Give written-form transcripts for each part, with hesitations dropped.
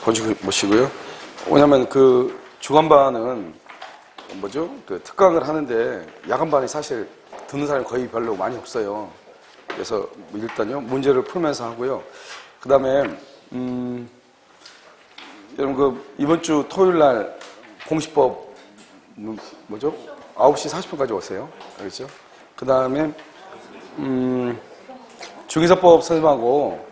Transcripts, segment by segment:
번쩍 보시고요. 왜냐면 그 주간반은 뭐죠? 그 특강을 하는데 야간반이 사실 듣는 사람이 거의 별로 많이 없어요. 그래서 일단요 문제를 풀면서 하고요. 그 다음에 여러분 그 이번 주 토요일 날 공시법 뭐죠? 9시 40분까지 오세요. 알겠죠? 그 다음에 중의사법 선생님하고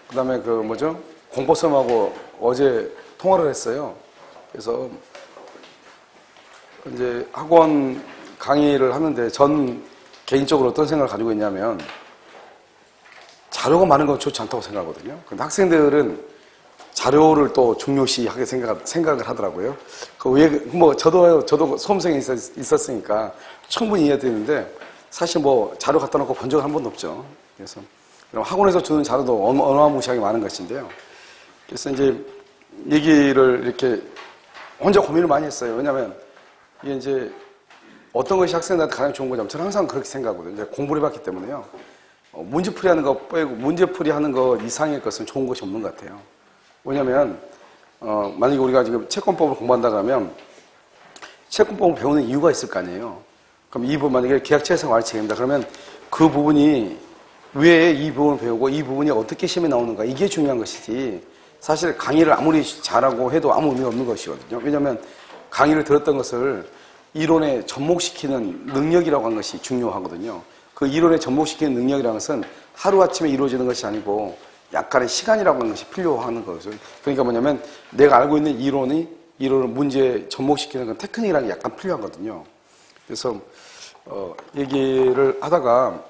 그 다음에 그 뭐죠? 공법 선생님하고 어제 통화를 했어요. 그래서 이제 학원 강의를 하는데 전 개인적으로 어떤 생각을 가지고 있냐면 자료가 많은 건 좋지 않다고 생각하거든요. 근데 학생들은 자료를 또 중요시하게 생각을 하더라고요. 그 왜, 뭐, 저도 수험생이 있었으니까 충분히 이해되는데 사실 뭐 자료 갖다 놓고 본 적은 한 번도 없죠. 그래서 학원에서 주는 자료도 어마무시하게 많은 것인데요. 그래서 이제 얘기를 이렇게 혼자 고민을 많이 했어요. 왜냐면 이게 이제 어떤 것이 학생들한테 가장 좋은 거냐면 저는 항상 그렇게 생각하거든요. 이제 공부를 해봤기 때문에요. 문제풀이 하는 거 빼고 문제풀이 하는 것 이상의 것은 좋은 것이 없는 것 같아요. 왜냐면 만약에 우리가 지금 채권법을 공부한다 그러면 채권법을 배우는 이유가 있을 거 아니에요. 그럼 이 부분 만약에 계약처에서 가르치겠다 그러면 그 부분이 왜 이 부분을 배우고 이 부분이 어떻게 시험에 나오는가 이게 중요한 것이지 사실 강의를 아무리 잘하고 해도 아무 의미가 없는 것이거든요. 왜냐하면 강의를 들었던 것을 이론에 접목시키는 능력이라고 하는 것이 중요하거든요. 그 이론에 접목시키는 능력이라는 것은 하루아침에 이루어지는 것이 아니고 약간의 시간이라고 하는 것이 필요한 거죠. 그러니까 뭐냐면 내가 알고 있는 이론을 문제에 접목시키는 건 테크닉이라는 게 약간 필요하거든요. 그래서 얘기를 하다가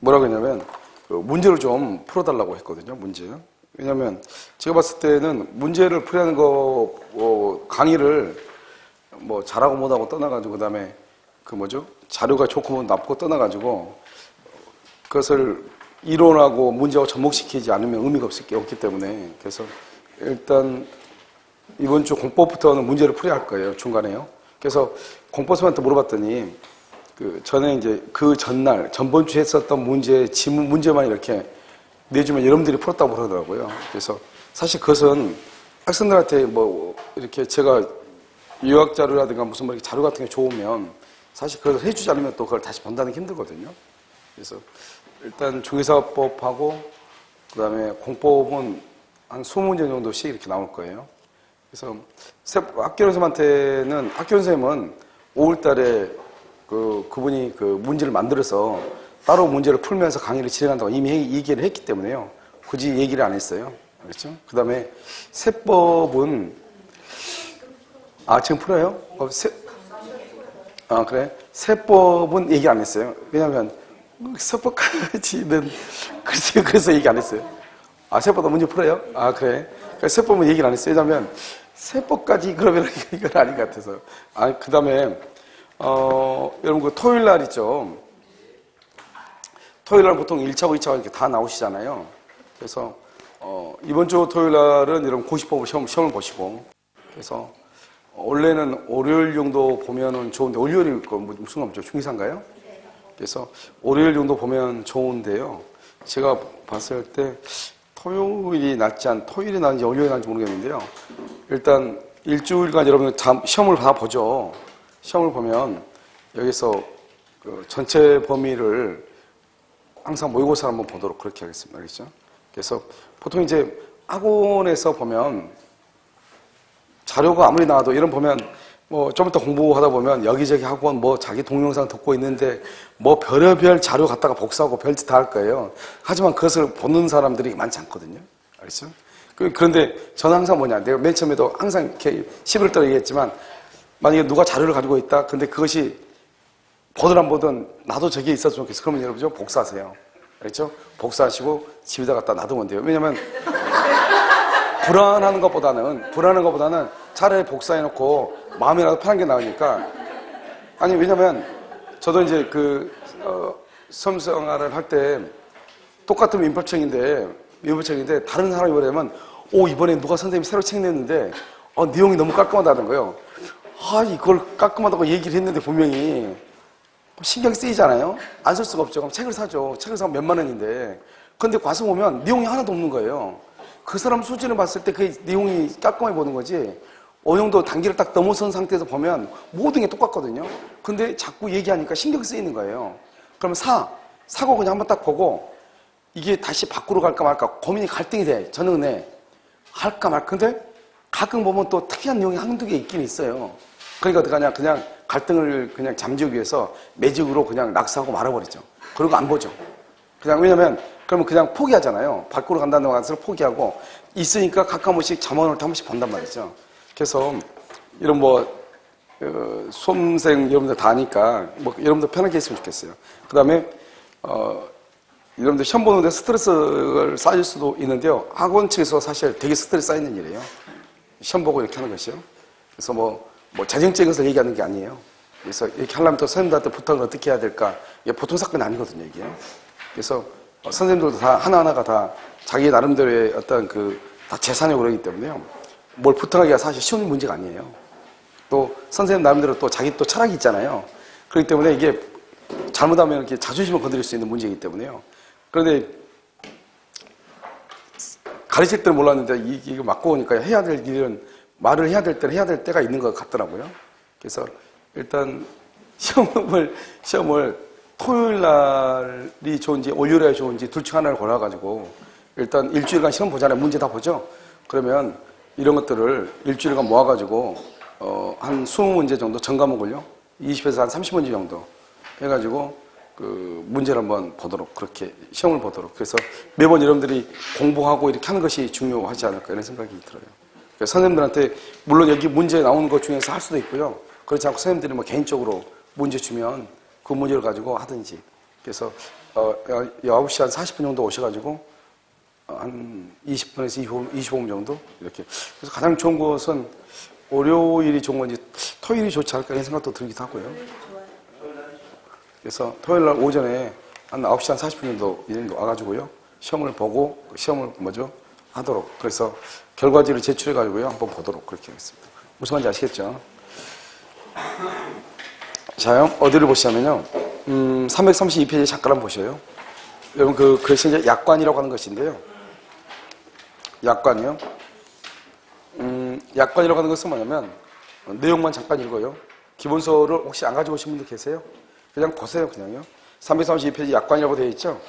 뭐라고 했냐면 그 문제를 좀 풀어달라고 했거든요. 문제. 왜냐하면 제가 봤을 때는 문제를 풀이하는 거 강의를 뭐 잘하고 못하고 떠나가지고 그다음에 그 뭐죠? 자료가 좋고 나쁘고 떠나가지고 그것을 이론하고 문제하고 접목시키지 않으면 의미가 없기 때문에 그래서 일단 이번 주 공법부터는 문제를 풀어야 할 거예요. 중간에요. 그래서 공법선생님한테 물어봤더니 그 전에 이제 그 전날 전번 주에 했었던 지문 문제만 이렇게 내주면 여러분들이 풀었다고 그러더라고요. 그래서 사실 그것은 학생들한테 뭐 이렇게 제가 유학 자료라든가 무슨 뭐 자료 같은 게 좋으면 사실 그걸 해주지 않으면 또 그걸 다시 본다는 게 힘들거든요. 그래서 일단 중의사법하고 그 다음에 공법은 한 20문제 정도씩 이렇게 나올 거예요. 그래서 학교 선생님한테는 학교 선생님은 5월 달에 그분이 그 문제를 만들어서 따로 문제를 풀면서 강의를 진행한다고 이미 얘기를 했기 때문에요. 굳이 얘기를 안 했어요. 그렇죠? 그 다음에 세법은 지금 풀어요? 그래? 세법은 얘기 안 했어요. 왜냐면 세법까지는 글쎄요. 그래서 얘기 안 했어요. 세법도 문제 풀어요? 그래? 그러니까 세법은 얘기를 안 했어요. 왜냐면 세법까지 그러면 이건 아닌 것 같아서. 그 다음에 여러분 그 토요일 날 있죠? 토요일 날 보통 1차고 2차가 이렇게 다 나오시잖아요. 그래서 이번 주 토요일 날은 여러분 고시법을 시험을 보시고 그래서 원래는 월요일 정도 보면은 좋은데 월요일이 무슨 겁니까? 중의사인가요? 그래서 월요일 정도 보면 좋은데요. 제가 봤을 때 토요일이 낫는지 월요일이 낫는지 모르겠는데요. 일단 일주일간 여러분 시험을 다 보죠. 시험을 보면 여기서 그 전체 범위를 항상 모의고사 한번 보도록 그렇게 하겠습니다. 알겠죠? 그래서 보통 이제 학원에서 보면 자료가 아무리 나와도 이런 보면 뭐 좀 이따 공부하다 보면 여기저기 학원 뭐 자기 동영상 듣고 있는데 뭐 별의별 자료 갖다가 복사하고 별짓 다 할 거예요. 하지만 그것을 보는 사람들이 많지 않거든요. 알겠죠? 그런데 저는 항상 뭐냐. 내가 맨 처음에도 항상 이렇게 11월 달에 얘기했지만 만약에 누가 자료를 가지고 있다. 근데 그것이 보든 안 보든 나도 저기에 있었으면 좋겠어. 그러면 여러분 복사하세요. 알겠죠? 복사하시고 집에다 갖다 놔두면 돼요. 왜냐면 불안한 것보다는 차라리 복사해놓고 마음이라도 편한 게 나으니까. 왜냐면 저도 이제 수험생활을 할 때 똑같은 민법책인데 다른 사람이 뭐냐면 이번에 누가 선생님이 새로 책 냈는데 내용이 너무 깔끔하다는 거예요. 이걸 깔끔하다고 얘기를 했는데 분명히 신경 쓰이잖아요. 안 쓸 수가 없죠. 그럼 책을 사죠. 책을 사면 몇만 원인데. 근데 가서 보면 내용이 하나도 없는 거예요. 그 사람 수준을 봤을 때 그 내용이 깔끔하게 보는 거지. 어느 정도 단계를 딱 넘어선 상태에서 보면 모든 게 똑같거든요. 근데 자꾸 얘기하니까 신경 쓰이는 거예요. 그러면 사고 그냥 한번 딱 보고 이게 다시 밖으로 갈까 말까 고민이 갈등이 돼. 저는 은혜 할까 말까. 근데 가끔 보면 또 특이한 내용이 한두 개 있긴 있어요. 그러니까 어떡하냐. 그냥 갈등을 그냥 잠재우기 위해서 매직으로 그냥 낙서하고 말아버리죠. 그리고 안 보죠. 그냥 왜냐면 그러면 그냥 포기하잖아요. 밖으로 간다는 것을 포기하고 있으니까 가끔 한 번씩 잠언을 한 번씩 본단 말이죠. 그래서 이런 수험생 여러분들 다 아니까 여러분들 편하게 했으면 좋겠어요. 그 다음에 여러분들 시험 보는데 스트레스를 쌓일 수도 있는데요. 학원 측에서 사실 되게 스트레스 쌓이는 일이에요. 시험 보고 이렇게 하는 것이요. 그래서 재정적인 것을 얘기하는 게 아니에요. 그래서 이렇게 하려면 또 선생님들한테 부탁을 어떻게 해야 될까? 이게 보통 사건이 아니거든요, 이게. 그래서 선생님들도 다 하나하나가 다 자기 나름대로의 어떤 다 재산이고 그러기 때문에요. 뭘 부탁하기가 사실 쉬운 문제가 아니에요. 또 선생님 나름대로 또 자기 또 철학이 있잖아요. 그렇기 때문에 이게 잘못하면 이렇게 자존심을 건드릴 수 있는 문제이기 때문에요. 그런데 가르칠 때는 몰랐는데 이거 맞고 오니까 해야 될 일은 말을 해야 될 때는 해야 될 때가 있는 것 같더라고요. 그래서 일단 시험을 토요일 날이 좋은지 월요일에 좋은지 둘 중 하나를 골라가지고 일단 일주일간 시험 보잖아요. 문제 다 보죠. 그러면 이런 것들을 일주일간 모아가지고 한 20문제 정도 전과목을요. 20에서 한 30문제 정도 해가지고 문제를 한번 보도록 그렇게 시험을 보도록 그래서 매번 여러분들이 공부하고 이렇게 하는 것이 중요하지 않을까 이런 생각이 들어요. 그래서 선생님들한테 물론 여기 문제 나오는 것 중에서 할 수도 있고요. 그렇지 않고 선생님들이 개인적으로 문제 주면 그 문제를 가지고 하든지 그래서 9시 한 40분 정도 오셔가지고 한 20분에서 25분 정도 이렇게 그래서 가장 좋은 것은 월요일이 좋은 건지 토요일이 좋지 않을까 이런 생각도 들기도 하고요. 그래서 토요일 날 오전에 한 9시 한 40분 정도 이 정도 와가지고요. 시험을 보고 시험을 하도록 그래서 결과지를 제출해가지고요. 한번 보도록 그렇게 하겠습니다. 무슨 말인지 아시겠죠? 자요, 어디를 보시냐면요. 332페이지 잠깐 한번 보셔요. 여러분 그것이 이제 약관이라고 하는 것인데요. 약관이요. 약관이라고 하는 것은 뭐냐면 내용만 잠깐 읽어요. 기본서를 혹시 안 가지고 오신 분들 계세요? 그냥 보세요, 그냥요. 332페이지 약관이라고 되어 있죠?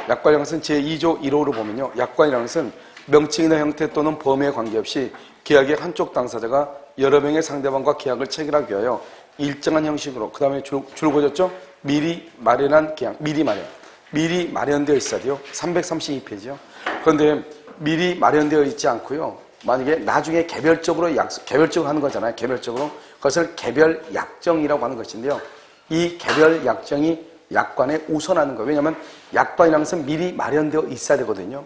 약관이라는 것은 제2조 1호로 보면요. 약관이라는 것은 명칭이나 형태 또는 범위에 관계없이 계약의 한쪽 당사자가 여러 명의 상대방과 계약을 체결하기 위하여 일정한 형식으로 그 다음에 줄 그어졌죠? 미리 마련한 계약, 미리 마련되어 있어야 돼요. 332페이지요. 그런데 미리 마련되어 있지 않고요. 만약에 나중에 개별적으로 하는 거잖아요. 개별적으로. 그것을 개별 약정이라고 하는 것인데요. 이 개별 약정이 약관에 우선하는 거예요. 왜냐하면 약관이라는 것은 미리 마련되어 있어야 되거든요.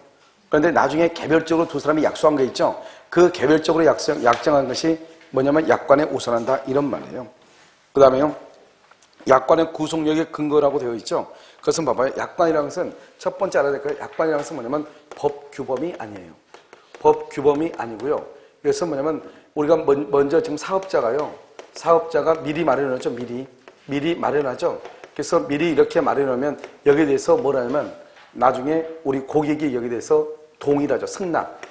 그런데 나중에 개별적으로 두 사람이 약속한 거 있죠. 그 개별적으로 약정한 것이 뭐냐면 약관에 우선한다 이런 말이에요. 그 다음에요. 약관의 구속력의 근거라고 되어 있죠. 그것은 봐봐요. 약관이라는 것은 첫 번째 알아야 될 거예요. 약관이라는 것은 뭐냐면 법규범이 아니에요. 법규범이 아니고요. 이것은 뭐냐면 우리가 먼저 지금 사업자가 미리 마련하죠. 미리 마련하죠. 그래서 미리 이렇게 마련하면 여기에 대해서 뭐라냐면 나중에 우리 고객이 여기에 대해서 동의를 하죠.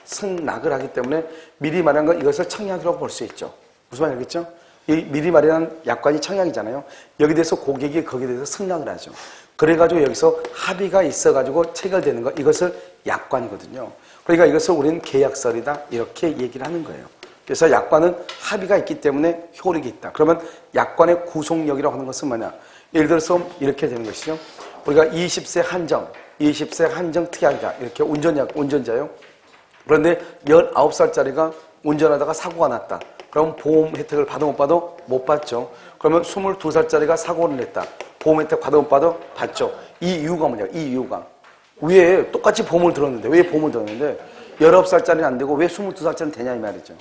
승낙을 하기 때문에 미리 마련한 건 이것을 청약이라고 볼 수 있죠. 무슨 말인지 알겠죠? 이 미리 마련한 약관이 청약이잖아요. 여기에 대해서 고객이 거기에 대해서 승낙을 하죠. 그래가지고 여기서 합의가 있어가지고 체결되는 거 이것을 약관이거든요. 그러니까 이것을 우리는 계약설이다 이렇게 얘기를 하는 거예요. 그래서 약관은 합의가 있기 때문에 효력이 있다. 그러면 약관의 구속력이라고 하는 것은 뭐냐? 예를 들어서 이렇게 되는 것이죠. 우리가 20세 한정 특약이다. 이렇게 운전자요. 그런데 19살짜리가 운전하다가 사고가 났다. 그럼 보험 혜택을 받아 못 받아? 못 받죠. 그러면 22살짜리가 사고를 냈다. 보험 혜택 받아 못 받아? 받죠. 이 이유가 뭐냐? 이 이유가. 왜 똑같이 보험을 들었는데 19살짜리는 안 되고 왜 22살짜리는 되냐 이 말이죠.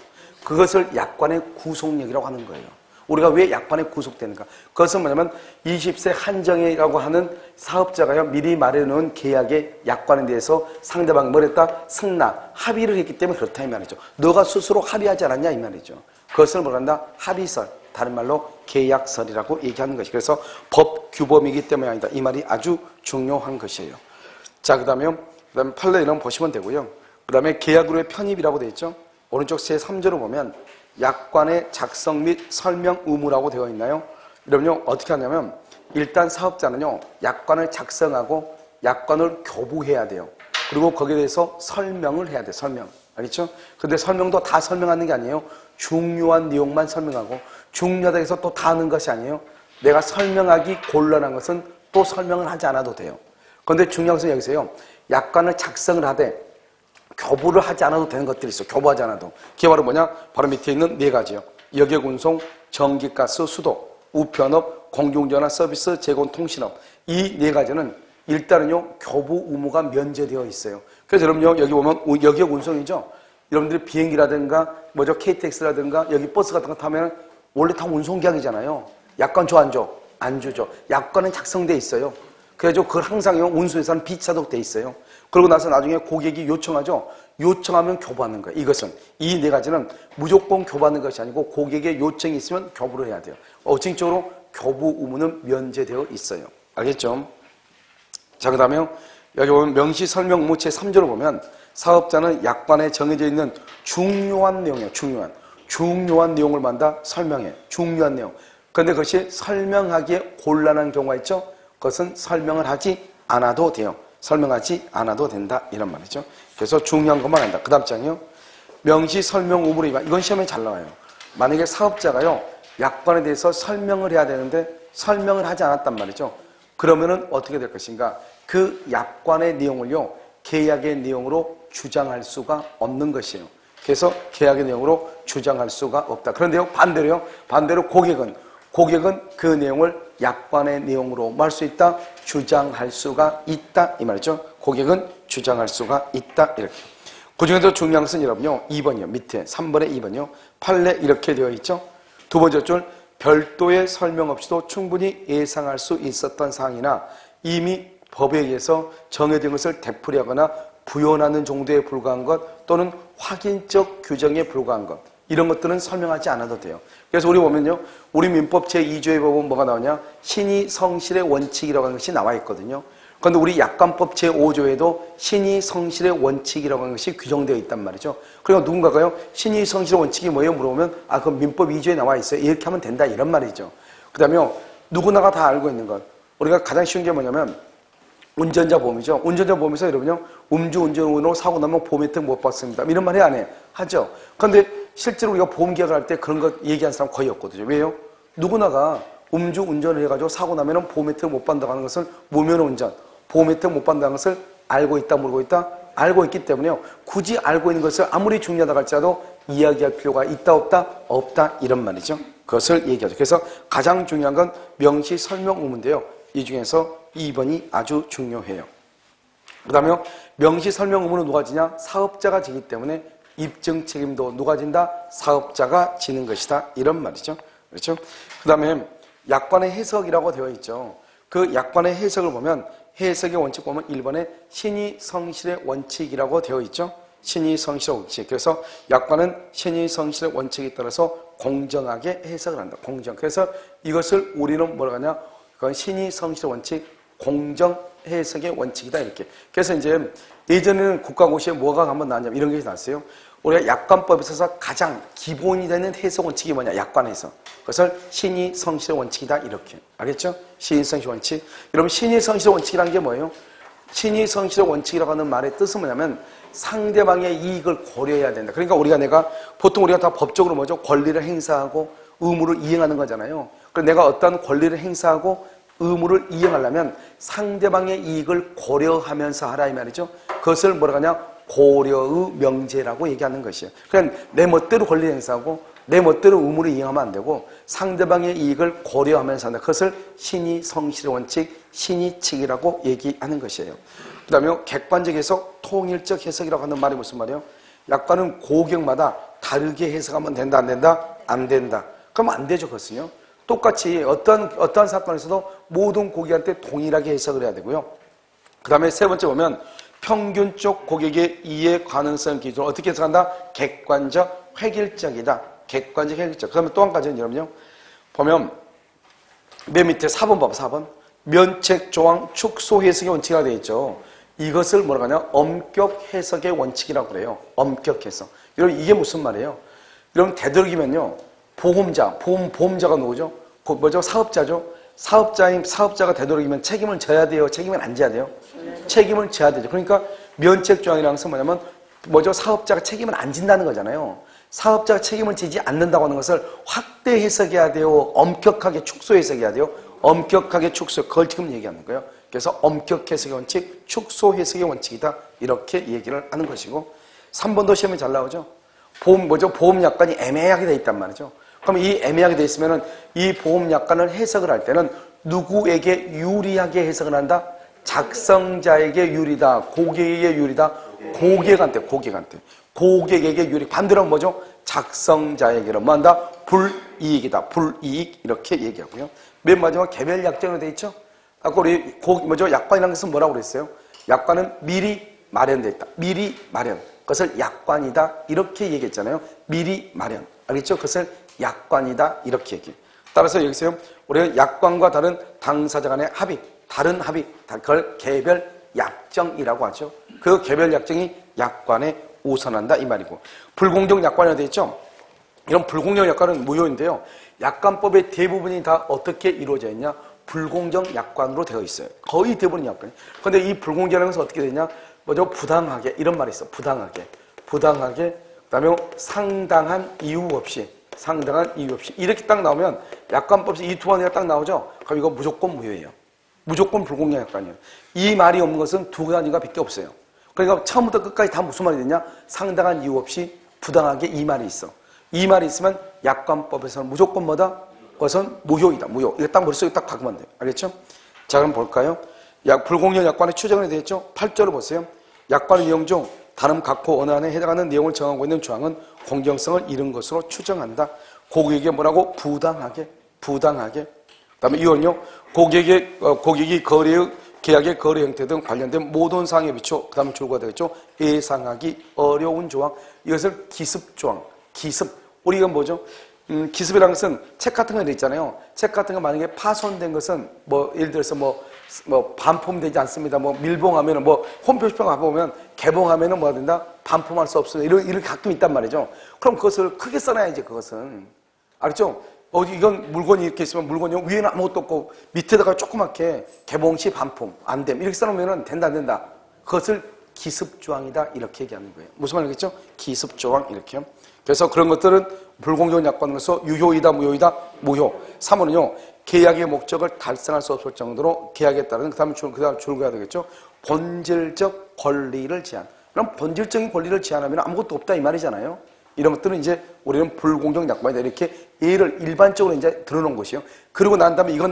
그것을 약관의 구속력이라고 하는 거예요. 우리가 왜 약관에 구속되는가? 그것은 뭐냐면 20세 한정이라고 하는 사업자가요 미리 마련해놓은 계약의 약관에 대해서 상대방이 뭘 했다? 승낙, 합의를 했기 때문에 그렇다 이 말이죠. 너가 스스로 합의하지 않았냐 이 말이죠. 그것을 뭐라 한다? 합의설, 다른 말로 계약설이라고 얘기하는 것이. 그래서 법규범이기 때문에 아니다. 이 말이 아주 중요한 것이에요. 자, 그 다음에 판례 이런 거 보시면 되고요. 그 다음에 계약으로의 편입이라고 되어 있죠. 오른쪽 제3조를 보면 약관의 작성 및 설명 의무라고 되어 있나요? 여러분요, 어떻게 하냐면 일단 사업자는요, 약관을 작성하고 약관을 교부해야 돼요. 그리고 거기에 대해서 설명을 해야 돼요. 설명. 알겠죠? 근데 설명도 다 설명하는 게 아니에요. 중요한 내용만 설명하고 중요하다 해서 또 다 하는 것이 아니에요. 내가 설명하기 곤란한 것은 또 설명을 하지 않아도 돼요. 그런데 중요한 것은 여기서요. 약관을 작성을 하되 교부를 하지 않아도 되는 것들이 있어요. 교부하지 않아도. 그게 바로 뭐냐? 바로 밑에 있는 네 가지요. 여객운송, 전기가스, 수도, 우편업, 공중전화 서비스, 제공 통신업. 이 네 가지는 일단은요, 교부 의무가 면제되어 있어요. 그래서 여러분요, 여기 보면 여객운송이죠? 여러분들이 비행기라든가, 뭐죠, KTX라든가, 여기 버스 같은 거 타면 원래 다 운송계약이잖아요. 약관 줘, 안 줘? 안 주죠. 약관은 작성돼 있어요. 그래가지고 그걸 항상요, 운수회사는 비차도록 돼 있어요. 그러고 나서 나중에 고객이 요청하죠. 요청하면 교부하는 거예요. 이것은 이 네 가지는 무조건 교부하는 것이 아니고 고객의 요청이 있으면 교부를 해야 돼요. 어칭적으로 교부 의무는 면제되어 있어요. 알겠죠? 자, 그 다음에 여기 보면 명시 설명 의무 제3조를 보면 사업자는 약관에 정해져 있는 중요한 내용이에요. 중요한 내용을 만다 설명해. 중요한 내용. 그런데 그것이 설명하기에 곤란한 경우가 있죠. 그것은 설명을 하지 않아도 돼요. 설명하지 않아도 된다 이런 말이죠. 그래서 중요한 것만 한다. 그 다음 장이요. 명시 설명 의무로 위반. 이건 시험에 잘 나와요. 만약에 사업자가요, 약관에 대해서 설명을 해야 되는데 설명을 하지 않았단 말이죠. 그러면은 어떻게 될 것인가? 그 약관의 내용을요, 계약의 내용으로 주장할 수가 없는 것이에요. 그래서 계약의 내용으로 주장할 수가 없다. 그런데요, 반대로 고객은 그 내용을 약관의 내용으로 말 수 있다, 주장할 수가 있다 이 말이죠. 고객은 주장할 수가 있다 이렇게. 그 중에서 중요한 것은 여러분요, 2번이요. 밑에 3번에 2번이요. 판례 이렇게 되어 있죠. 두 번째 줄 별도의 설명 없이도 충분히 예상할 수 있었던 사항이나 이미 법에 의해서 정해진 것을 되풀이하거나 부연하는 정도에 불과한 것 또는 확인적 규정에 불과한 것, 이런 것들은 설명하지 않아도 돼요. 그래서 우리 보면요, 우리 민법 제2조에 보면 뭐가 나오냐? 신의 성실의 원칙이라고 하는 것이 나와 있거든요. 그런데 우리 약관법 제5조에도 신의 성실의 원칙이라고 하는 것이 규정되어 있단 말이죠. 그리고 누군가가요, 신의 성실의 원칙이 뭐예요? 물어보면 그럼 민법 2조에 나와 있어요. 이렇게 하면 된다 이런 말이죠. 그 다음에 누구나가 다 알고 있는 것, 우리가 가장 쉬운 게 뭐냐면 운전자 보험이죠. 운전자 보험에서 여러분요, 음주운전으로 사고 나면 보험 혜택 못 받습니다. 이런 말 해야 안 해요? 하죠. 그런데 실제로 우리가 보험 계약을 할 때 그런 것 얘기한 사람 거의 없거든요. 왜요? 누구나가 음주운전을 해가지고 사고 나면 보험 혜택 못 받는다고 하는 것을 무면허운전, 보험 혜택 못 받는다는 것을 알고 있다, 모르고 있다? 알고 있기 때문에요. 굳이 알고 있는 것을 아무리 중요하다고 할지라도 이야기할 필요가 있다, 없다? 없다. 이런 말이죠. 그것을 얘기하죠. 그래서 가장 중요한 건 명시 설명 의무인데요. 이 중에서 2번이 아주 중요해요. 그 다음에 명시 설명 의무는 누가 지냐? 사업자가 지기 때문에 입증 책임도 누가 진다? 사업자가 지는 것이다. 이런 말이죠. 그렇죠? 그 다음에 약관의 해석이라고 되어 있죠. 그 약관의 해석을 보면 해석의 원칙 보면 1번에 신의 성실의 원칙이라고 되어 있죠. 신의 성실의 원칙. 그래서 약관은 신의 성실의 원칙에 따라서 공정하게 해석을 한다. 공정. 그래서 이것을 우리는 뭐라고 하냐? 그건 신의 성실의 원칙, 공정 해석의 원칙이다 이렇게. 그래서 이제 예전에는 국가고시에 뭐가 한번 나왔냐면 이런 게 나왔어요. 우리가 약관법에 있어서 가장 기본이 되는 해석 원칙이 뭐냐? 약관 해석. 그것을 신의 성실의 원칙이다 이렇게. 알겠죠? 신의 성실의 원칙. 여러분 신의 성실의 원칙이라는 게 뭐예요? 신의 성실의 원칙이라고 하는 말의 뜻은 뭐냐면 상대방의 이익을 고려해야 된다. 그러니까 내가 보통 우리가 다 법적으로 뭐죠? 권리를 행사하고 의무를 이행하는 거잖아요. 그래서 내가 어떤 권리를 행사하고 의무를 이행하려면 상대방의 이익을 고려하면서 하라 이 말이죠. 그것을 뭐라고 하냐? 고려의 명제라고 얘기하는 것이에요. 그러니까 내 멋대로 권리 행사하고 내 멋대로 의무를 이행하면 안 되고 상대방의 이익을 고려하면서 한다. 그것을 신의 성실의 원칙, 신의칙이라고 얘기하는 것이에요. 그 다음에 객관적 해석, 통일적 해석이라고 하는 말이 무슨 말이에요? 약관은 고객마다 다르게 해석하면 된다, 안 된다? 안 된다. 그럼 안 되죠, 그것은요. 똑같이 어떠한 사건에서도 모든 고객한테 동일하게 해석을 해야 되고요. 그 다음에 세 번째 보면 평균적 고객의 이해 가능성 기준을 어떻게 해석한다? 객관적, 획일적이다. 객관적, 획일적. 그 다음에 또 한 가지는 여러분요. 보면 맨 밑에 4번 봐봐, 4번. 면책, 조항, 축소, 해석의 원칙이라고 되어 있죠. 이것을 뭐라고 하냐? 엄격 해석의 원칙이라고 그래요. 엄격 해석. 여러분, 이게 무슨 말이에요? 여러분, 되도록이면요. 보험자가 누구죠? 뭐죠? 사업자죠? 사업자가 되도록이면 책임을 져야 돼요? 책임을 안 져야 돼요? 책임을 져야 되죠. 그러니까 면책조항이라는 것은 뭐냐면, 뭐죠? 사업자가 책임을 안 진다는 거잖아요. 사업자가 책임을 지지 않는다고 하는 것을 확대 해석해야 돼요? 엄격하게 축소 해석해야 돼요? 엄격하게 축소, 그걸 지금 얘기하는 거예요. 그래서 엄격 해석의 원칙, 축소 해석의 원칙이다. 이렇게 얘기를 하는 것이고, 3번도 시험에 잘 나오죠? 보험약관이 애매하게 돼 있단 말이죠. 그럼 이 애매하게 돼 있으면은 이 보험약관을 해석을 할 때는 누구에게 유리하게 해석을 한다? 작성자에게 유리다. 고객에게 유리다. 고객에게 유리. 반대로 뭐죠? 작성자에게는 뭐 한다? 불이익이다. 불이익. 이렇게 얘기하고요. 맨 마지막 개별 약정으로 돼 있죠? 아까 우리 약관이라는 것은 뭐라고 그랬어요? 약관은 미리 마련돼 있다. 미리 마련. 그것을 약관이다. 이렇게 얘기했잖아요. 미리 마련. 알겠죠? 그것을 약관이다. 이렇게 얘기해요. 따라서 여기서요. 우리는 약관과 다른 당사자 간의 합의, 다른 합의, 그걸 개별 약정이라고 하죠. 그 개별 약정이 약관에 우선한다. 이 말이고. 불공정 약관이라고 되어 있죠? 이런 불공정 약관은 무효인데요. 약관법의 대부분이 다 어떻게 이루어져 있냐? 불공정 약관으로 되어 있어요. 거의 대부분이 약관이에요. 그런데 이 불공정이라는 것은 어떻게 되냐? 뭐죠? 부당하게. 이런 말이 있어. 부당하게. 그 다음에 상당한 이유 없이. 이렇게 딱 나오면 약관법에서 이 두 가지가 딱 나오죠? 그럼 이거 무조건 무효예요. 무조건 불공정 약관이에요. 이 말이 없는 것은 두 가지가 밖에 없어요. 그러니까 처음부터 끝까지 다 무슨 말이 되냐? 상당한 이유 없이 부당하게 이 말이 있어. 이 말이 있으면 약관법에서는 무조건 뭐다? 그것은 무효이다. 무효. 이거 딱 머릿속에 딱 박으면 돼요. 알겠죠? 자, 그럼 볼까요? 불공정 약관의 추정이 되어 있죠? 8절을 보세요. 약관의 내용 중 다른 각호 어느 안에 해당하는 내용을 정하고 있는 조항은 공정성을 잃은 것으로 추정한다. 고객에게 뭐라고? 부당하게. 그 다음에 이원요. 고객이 계약의 거래 형태 등 관련된 모든 사항에 비춰 그 다음에 줄거가 되겠죠. 예상하기 어려운 조항. 이것을 기습조항. 우리가 뭐죠? 기습이라는 것은 책 같은 거 있잖아요. 책 같은 거 만약에 파손된 것은 예를 들어서 반품되지 않습니다. 밀봉하면은 홈페이지 가보면 개봉하면은 뭐가 된다? 반품할 수 없어요. 이렇게 가끔 있단 말이죠. 그럼 그것을 크게 써놔야지, 그것은. 알았죠? 이건 물건이 이렇게 있으면 물건이 위에는 아무것도 없고 밑에다가 조그맣게 개봉 시 반품 안 됨. 이렇게 써놓으면 된다, 안 된다. 그것을 기습조항이다. 이렇게 얘기하는 거예요. 무슨 말이겠죠? 기습조항. 이렇게요. 그래서 그런 것들은 불공정 약관으로서 유효이다, 무효이다, 무효. 3호는요, 계약의 목적을 달성할 수 없을 정도로 계약에 따른, 그 다음 줄거야 되겠죠? 본질적 권리를 제한. 그럼 본질적인 권리를 제한하면 아무것도 없다, 이 말이잖아요. 이런 것들은 이제 우리는 불공정 약관이다. 이렇게 예를 일반적으로 이제 들어놓은 것이요. 그러고 난 다음에 이거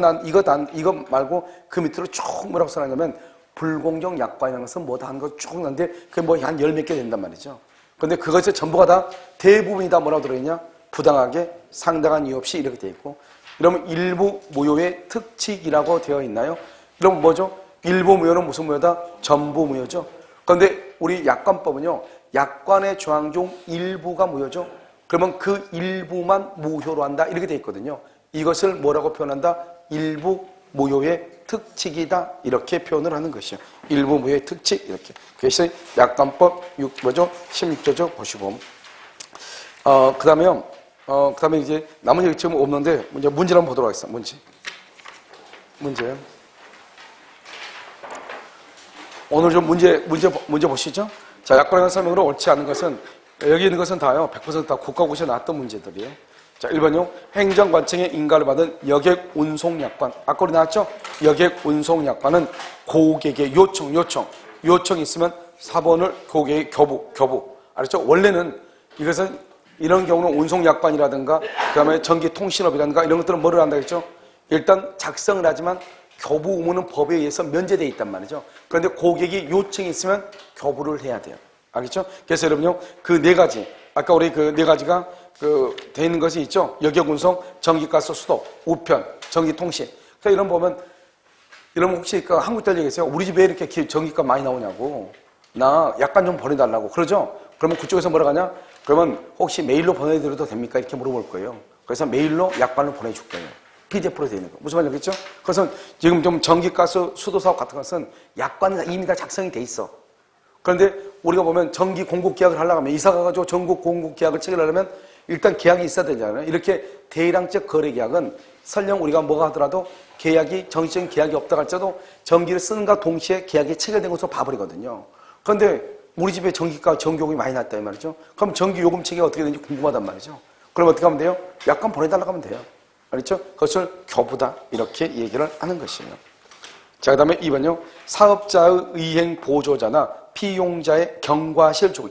말고 그 밑으로 쭉 뭐라고 써놨냐면 불공정 약관이라는 것은 뭐다 하는 거 쭉 나는데 그게 한 열 몇 개 된단 말이죠. 그런데 그것이 전부가 다 대부분이 다 뭐라고 들어있냐? 부당하게 상당한 이유 없이 이렇게 되어 있고, 그러면 일부 무효의 특칙이라고 되어 있나요? 그럼 뭐죠? 일부 무효는 무슨 무효다? 전부 무효죠. 그런데 우리 약관법은요, 약관의 조항 중 일부가 무효죠. 그러면 그 일부만 무효로 한다 이렇게 되어 있거든요. 이것을 뭐라고 표현한다? 일부 무효의 특칙이다 이렇게 표현을 하는 것이요. 일부 무효의 특칙 이렇게. 그래서 약관법 16조죠. 보시고. 그다음에 이제 나머지 얘기 지금 없는데 이제 문제를 한번 보도록 하겠습니다. 문제. 오늘 좀 문제 보시죠. 자, 약관에 관한 설명으로 옳지 않은 것은 여기 있는 것은 다요. 100% 다 국가고시에 나왔던 문제들이에요. 자, 1번요. 행정관청의 인가를 받은 여객 운송약관. 아까 우리 나왔죠? 여객 운송약관은 고객의 요청이 있으면 4번을 고객의 교부. 알았죠? 원래는 이것은 이런 경우는 운송약관이라든가 그다음에 전기통신업이라든가 이런 것들은 뭐를 한다 했죠? 일단 작성을 하지만 교부 의무는 법에 의해서 면제되어 있단 말이죠. 그런데 고객이 요청이 있으면 교부를 해야 돼요. 알겠죠? 그래서 여러분요, 그 네 가지, 아까 우리 그 네 가지가 돼 있는 것이 있죠? 여객운송, 전기가스, 수도, 우편, 전기통신. 그러니까 이런 보면, 이러면 혹시 그 한국 딸 얘기했어요. 우리 집에 이렇게 전기값 많이 나오냐고. 나 약간 좀 보내달라고. 그러죠? 그러면 그쪽에서 뭐라 하냐? 그러면 혹시 메일로 보내드려도 됩니까? 이렇게 물어볼 거예요. 그래서 메일로 약관을 보내줄 거예요. PDF로 되어 있는 거. 무슨 말인지 알겠죠? 그것은 지금 좀 전기가스, 수도사업 같은 것은 약관이 이미 다 작성이 돼 있어. 그런데 우리가 보면 전기 공급 계약을 하려고 하면 이사 가가지고 전국 공급 계약을 체결하려면 일단 계약이 있어야 되잖아요. 이렇게 대량적 거래 계약은 설령 우리가 뭐가 하더라도 계약이 정식적인 계약이 없다고 할지라도 전기를 쓰는가 동시에 계약이 체결된 것으로 봐버리거든요. 그런데 우리 집에 전기가 전기요금이 많이 났다 이 말이죠. 그럼 전기요금 체계가 어떻게 되는지 궁금하단 말이죠. 그럼 어떻게 하면 돼요? 약관 보내달라고 하면 돼요. 알겠죠? 그것을 교부다 이렇게 얘기를 하는 것이에요. 자, 그 다음에 2번요. 사업자의 의행 보조자나 피용자의 경과실 주고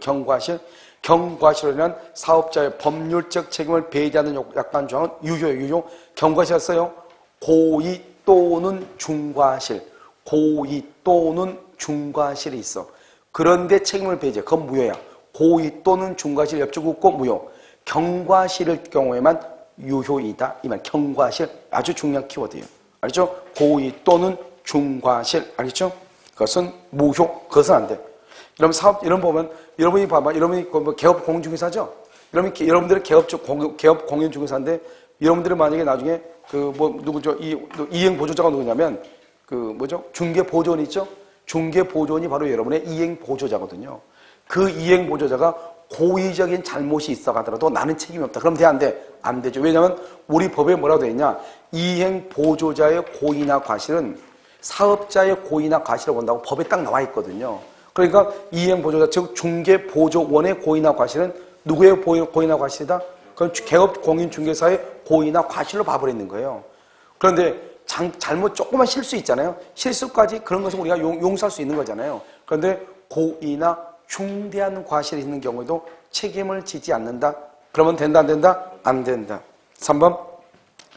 경과실로 인한 사업자의 법률적 책임을 배제하는 약관 조항은 유효예요. 유효. 경과실 써요. 고의 또는 중과실. 고의 또는 중과실이 있어. 그런데 책임을 배제. 그건 무효야. 고의 또는 중과실 옆줄 긋고 무효. 경과실일 경우에만 유효이다. 이 말. 경과실 아주 중요한 키워드예요. 알죠? 고의 또는 중과실. 알겠죠? 그것은 무효. 그것은 안 돼. 이런 사업, 이런 보면, 여러분이 봐봐. 여러분이 뭐 개업 공인중개사죠? 여러분들은 개업 공인중개사인데, 여러분들은 만약에 나중에, 누구죠? 이행 보조자가 누구냐면, 중개보조원 있죠? 중개보조원이 바로 여러분의 이행 보조자거든요. 그 이행 보조자가 고의적인 잘못이 있어 가더라도 나는 책임이 없다. 그럼 돼, 안 돼? 안 되죠. 왜냐하면 우리 법에 뭐라고 되어 있냐? 이행 보조자의 고의나 과실은 사업자의 고의나 과실을 본다고 법에 딱 나와 있거든요. 그러니까 이행 보조자, 즉 중개 보조원의 고의나 과실은 누구의 고의나 과실이다? 그건 개업 공인 중개사의 고의나 과실로 봐버리는 거예요. 그런데 잘못 조그만 실수 있잖아요. 실수까지 그런 것은 우리가 용서할 수 있는 거잖아요. 그런데 고의나 중대한 과실이 있는 경우에도 책임을 지지 않는다. 그러면 된다, 안 된다? 안 된다. 3번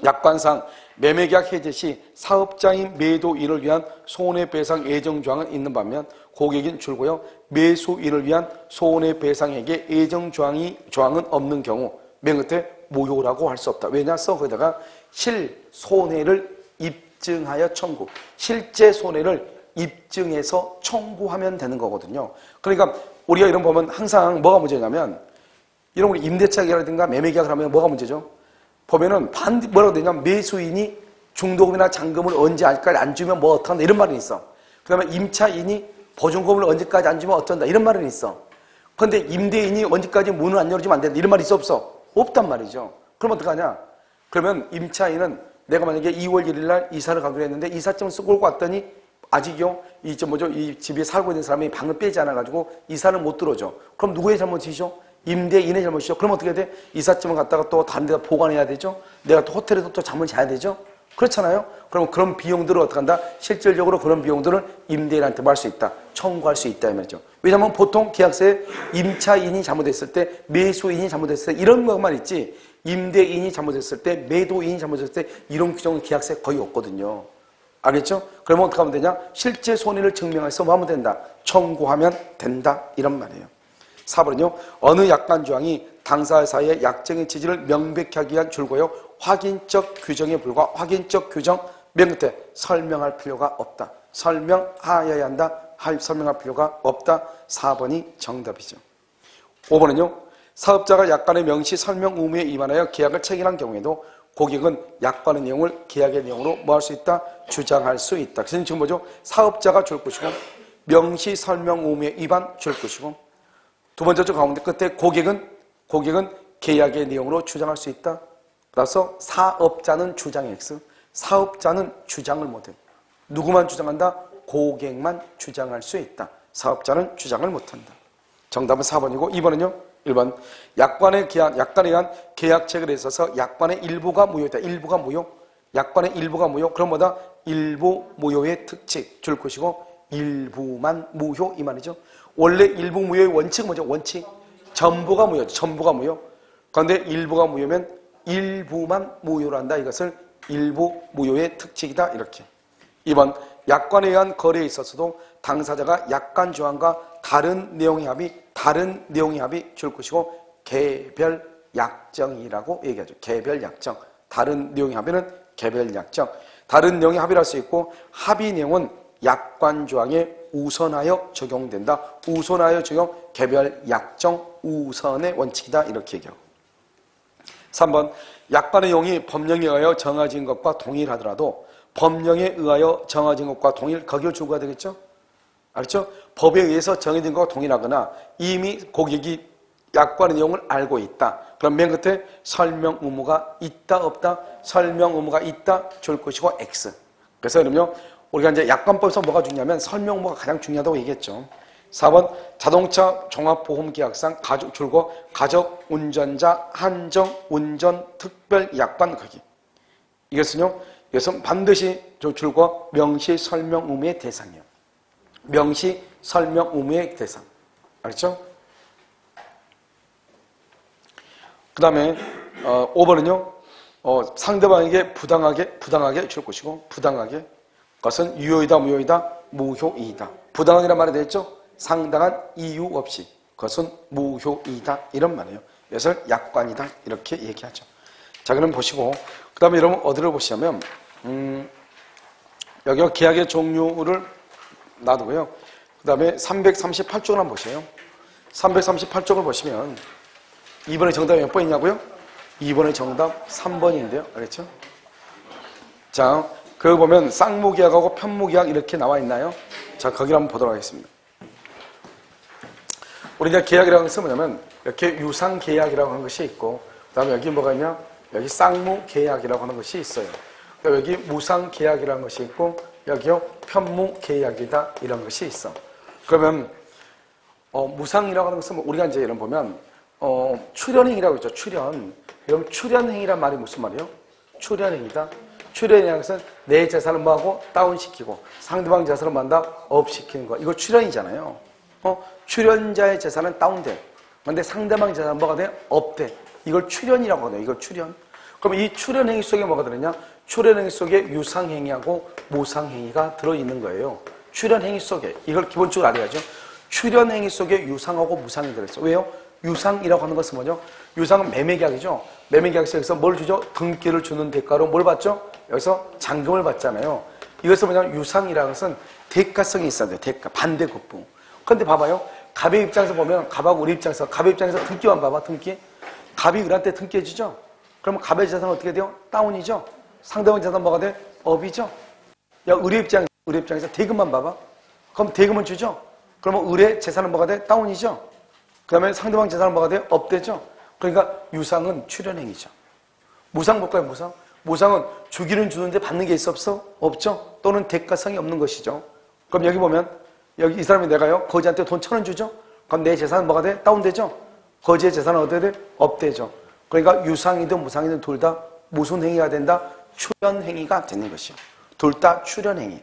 약관상 매매계약 해제 시 사업자인 매도인을 위한 손해배상 예정조항은 있는 반면 고객인 줄고요. 매수인을 위한 손해배상액의 예정조항은 없는 경우 맨 끝에 무효라고 할 수 없다. 왜냐? 거기다가 실손해를 입증하여 청구. 실제 손해를 입증해서 청구하면 되는 거거든요. 그러니까 우리가 이런 보면 항상 뭐가 문제냐면 이런 우리 임대차 계약이라든가 매매 계약을 하면 뭐가 문제죠? 보면은 뭐라고 되냐면 매수인이 중도금이나 잔금을 언제까지 안 주면 뭐 어떡한다 이런 말은 있어. 그 다음에 임차인이 보증금을 언제까지 안 주면 어쩐다 이런 말은 있어. 그런데 임대인이 언제까지 문을 안 열어주면 안 된다 이런 말이 있어 없어? 없단 말이죠. 그럼 어떡하냐? 그러면 임차인은 내가 만약에 2월 1일 날 이사를 가기로 했는데 이삿짐을 쓰고 올고 왔더니 아직요 이 집에 살고 있는 사람이 방을 빼지 않아가지고 이사를 못 들어줘. 그럼 누구의 잘못이죠? 임대인의 잘못이죠. 그럼 어떻게 돼? 이삿짐을 갖다가 또 다른 데다 보관해야 되죠? 내가 또 호텔에서 또 잠을 자야 되죠? 그렇잖아요? 그럼 그런 비용들을 어떻게 한다? 실질적으로 그런 비용들을 임대인한테 뭐 할 수 있다? 청구할 수 있다 이 말이죠. 왜냐하면 보통 계약서에 임차인이 잘못했을 때, 매수인이 잘못했을 때 이런 것만 있지 임대인이 잘못했을 때, 매도인이 잘못했을 때 이런 규정은 계약서에 거의 없거든요. 알겠죠? 그러면 어떻게 하면 되냐? 실제 손해를 증명해서 뭐 하면 된다? 청구하면 된다 이런 말이에요. 4번은요. 어느 약관 조항이 당사자 사이의 약정의 취지를 명백히 하기 위한 줄고요. 확인적 규정에 불과 확인적 규정 맨 끝에 설명할 필요가 없다. 설명하여야 한다. 설명할 필요가 없다. 4번이 정답이죠. 5번은요. 사업자가 약관의 명시 설명 의무에 위반하여 계약을 체결한 경우에도 고객은 약관의 내용을 계약의 내용으로 뭐 할 수 있다? 주장할 수 있다. 그래서 지금 뭐죠? 사업자가 줄 것이고 명시 설명 의무에 위반 줄 것이고 두 번째 가운데 끝에 고객은 계약의 내용으로 주장할 수 있다. 따라서 사업자는 주장 X, 사업자는 주장을 못해. 누구만 주장한다? 고객만 주장할 수 있다. 사업자는 주장을 못한다. 정답은 4번이고 2번은요. 1번 약관에 의한 계약 체결에 있어서 약관의 일부가 무효다. 일부가 무효. 약관의 일부가 무효. 그럼 뭐다? 일부 무효의 특칙 줄 것이고 일부만 무효 이 말이죠. 원래 일부 무효의 원칙은 뭐죠? 원칙. 전부가 무효죠. 전부가 무효. 그런데 일부가 무효면 일부만 무효로 한다. 이것을 일부 무효의 특칙이다. 이렇게. 2번 약관에 의한 거래에 있어서도 당사자가 약관 조항과 다른 내용의 합의 줄 것이고 개별 약정이라고 얘기하죠. 개별 약정. 다른 내용의 합의는 개별 약정. 다른 내용의 합의를 할 수 있고 합의 내용은 약관 조항에 우선하여 적용된다. 우선하여 적용, 개별 약정 우선의 원칙이다. 이렇게 얘기하고. 3번 약관의 용이 법령에 의하여 정해진 것과 동일하더라도 법령에 의하여 정해진 것과 동일, 거기에 줄거야 되겠죠? 알았죠? 법에 의해서 정해진 것과 동일하거나 이미 고객이 약관의 내용을 알고 있다. 그럼 맨 끝에 설명 의무가 있다 없다? 설명 의무가 있다 줄 것이고 X. 그래서 그러면 우리가 이제 약관법에서 뭐가 중요하면 설명 의무가 가장 중요하다고 얘기했죠. 4번 자동차 종합보험계약상 가족 줄고 가족 운전자 한정 운전 특별 약관 거기. 이것은요. 이것은 반드시 줄고 명시 설명 의무의 대상이에요. 명시 설명 의무의 대상. 알겠죠? 그 다음에 5번은요. 상대방에게 부당하게 줄 것이고 부당하게 그것은 유효이다 무효이다 무효이다. 부당하게란 말이 되겠죠? 상당한 이유 없이 그것은 무효이다 이런 말이에요. 이것을 약관이다 이렇게 얘기하죠. 자 그럼 보시고 그 다음에 여러분 어디를 보시냐면 여기가 계약의 종류를 놔두고요. 그 다음에 338쪽을 한번 보세요. 338쪽을 보시면 2번의 정답이 몇 번이냐고요? 2번의 정답 3번인데요. 알겠죠? 자, 그거 보면 쌍무계약하고 편무계약 이렇게 나와 있나요? 자, 거기를 한번 보도록 하겠습니다. 우리 이제 계약이라고 해서 뭐냐면 이렇게 유상계약이라고 하는 것이 있고 그 다음에 여기 뭐가 있냐? 여기 쌍무계약이라고 하는 것이 있어요. 그다음에 여기 무상계약이라는 것이 있고 여기요 편무계약이다 이런 것이 있어. 그러면 무상이라고 하는 것은 우리가 이제 이런 보면 출연행위라고 있죠. 출연. 여러분 출연행위란 말이 무슨 말이에요? 출연행위다. 출연이라는 것은 내 재산을 뭐하고 다운시키고 상대방 재산을 만다 업시키는 거. 이거 출연이잖아요. 출연자의 재산은 다운돼. 근데 상대방 재산은 뭐가 돼? 업돼. 이걸 출연이라고 하네요. 이걸 출연. 그럼 이 출연행위 속에 뭐가 들어있냐? 출연행위 속에 유상행위하고 무상행위가 들어있는 거예요. 출연행위 속에. 이걸 기본적으로 알아야죠. 출연행위 속에 유상하고 무상이 들어있어. 왜요? 유상이라고 하는 것은 뭐죠? 유상은 매매계약이죠. 매매계약에서 여기서 뭘 주죠? 등기를 주는 대가로 뭘 받죠? 여기서 잔금을 받잖아요. 이것은 뭐냐면 유상이라는 것은 대가성이 있어야 돼요. 대가, 반대급부. 그런데 봐봐요. 갑의 입장에서 보면 갑하고 우리 입장에서 갑의 입장에서 등기만 봐봐. 등기. 갑이 을한테 등기해주죠. 그러면 갑의 재산은 어떻게 돼요? 다운이죠. 상대방 재산 뭐가 돼? 업이죠. 야, 우리 입장에서 대금만 봐봐. 그럼 대금은 주죠. 그러면 을의 재산은 뭐가 돼? 다운이죠. 그 다음에 상대방 재산은 뭐가 돼요? 업되죠. 그러니까 유상은 출연행위죠. 무상 볼까요? 무상? 무상은 주기는 주는데 받는 게 있어 없어? 없죠. 또는 대가성이 없는 것이죠. 그럼 여기 보면 여기 이 사람이 내가요 거지한테 돈 1,000원 주죠. 그럼 내 재산은 뭐가 돼? 다운되죠. 거지의 재산은 어떻게 돼? 업되죠. 그러니까 유상이든 무상이든 둘 다 무슨 행위가 된다? 출연행위가 되는 것이요. 둘 다 출연행위.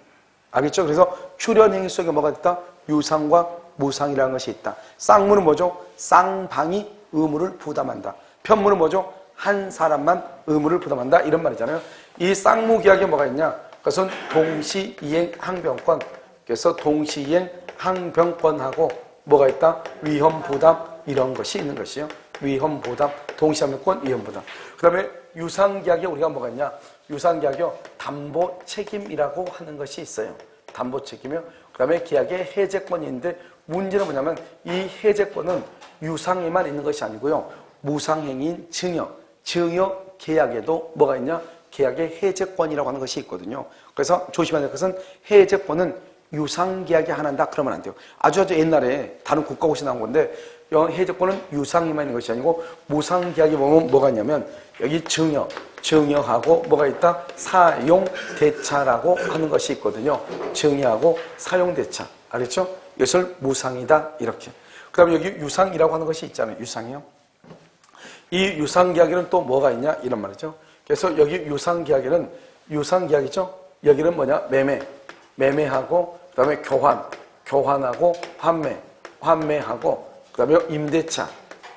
알겠죠? 그래서 출연행위 속에 뭐가 있다? 유상과 무상이라는 것이 있다. 쌍무는 뭐죠? 쌍방이 의무를 부담한다. 편무는 뭐죠? 한 사람만 의무를 부담한다. 이런 말이잖아요. 이 쌍무계약에 뭐가 있냐? 그것은 동시이행 항변권. 그래서 동시이행 항변권하고 뭐가 있다? 위험부담 이런 것이 있는 것이요. 위험부담, 동시항변권, 위험부담. 그 다음에 유상계약에 우리가 뭐가 있냐? 유상계약이요. 담보책임이라고 하는 것이 있어요. 담보책임이요. 그 다음에 계약의 해제권이 있는데 문제는 뭐냐면 이 해제권은 유상에만 있는 것이 아니고요. 무상행위인 증여 계약에도 뭐가 있냐? 계약의 해제권이라고 하는 것이 있거든요. 그래서 조심해야 될 것은 해제권은 유상계약에 한한다 그러면 안 돼요. 아주 옛날에 다른 국가고시 나온 건데 해제권은 유상에만 있는 것이 아니고 무상계약에 보면 뭐가 있냐면 여기 증여하고 뭐가 있다? 사용대차라고 하는 것이 있거든요. 증여하고 사용대차. 알겠죠? 이것을 무상이다 이렇게. 그 다음에 여기 유상이라고 하는 것이 있잖아요. 유상이요. 이 유상계약에는 또 뭐가 있냐 이런 말이죠. 그래서 여기 유상계약이죠. 여기는 뭐냐? 매매하고 그 다음에 교환하고 환매하고 그 다음에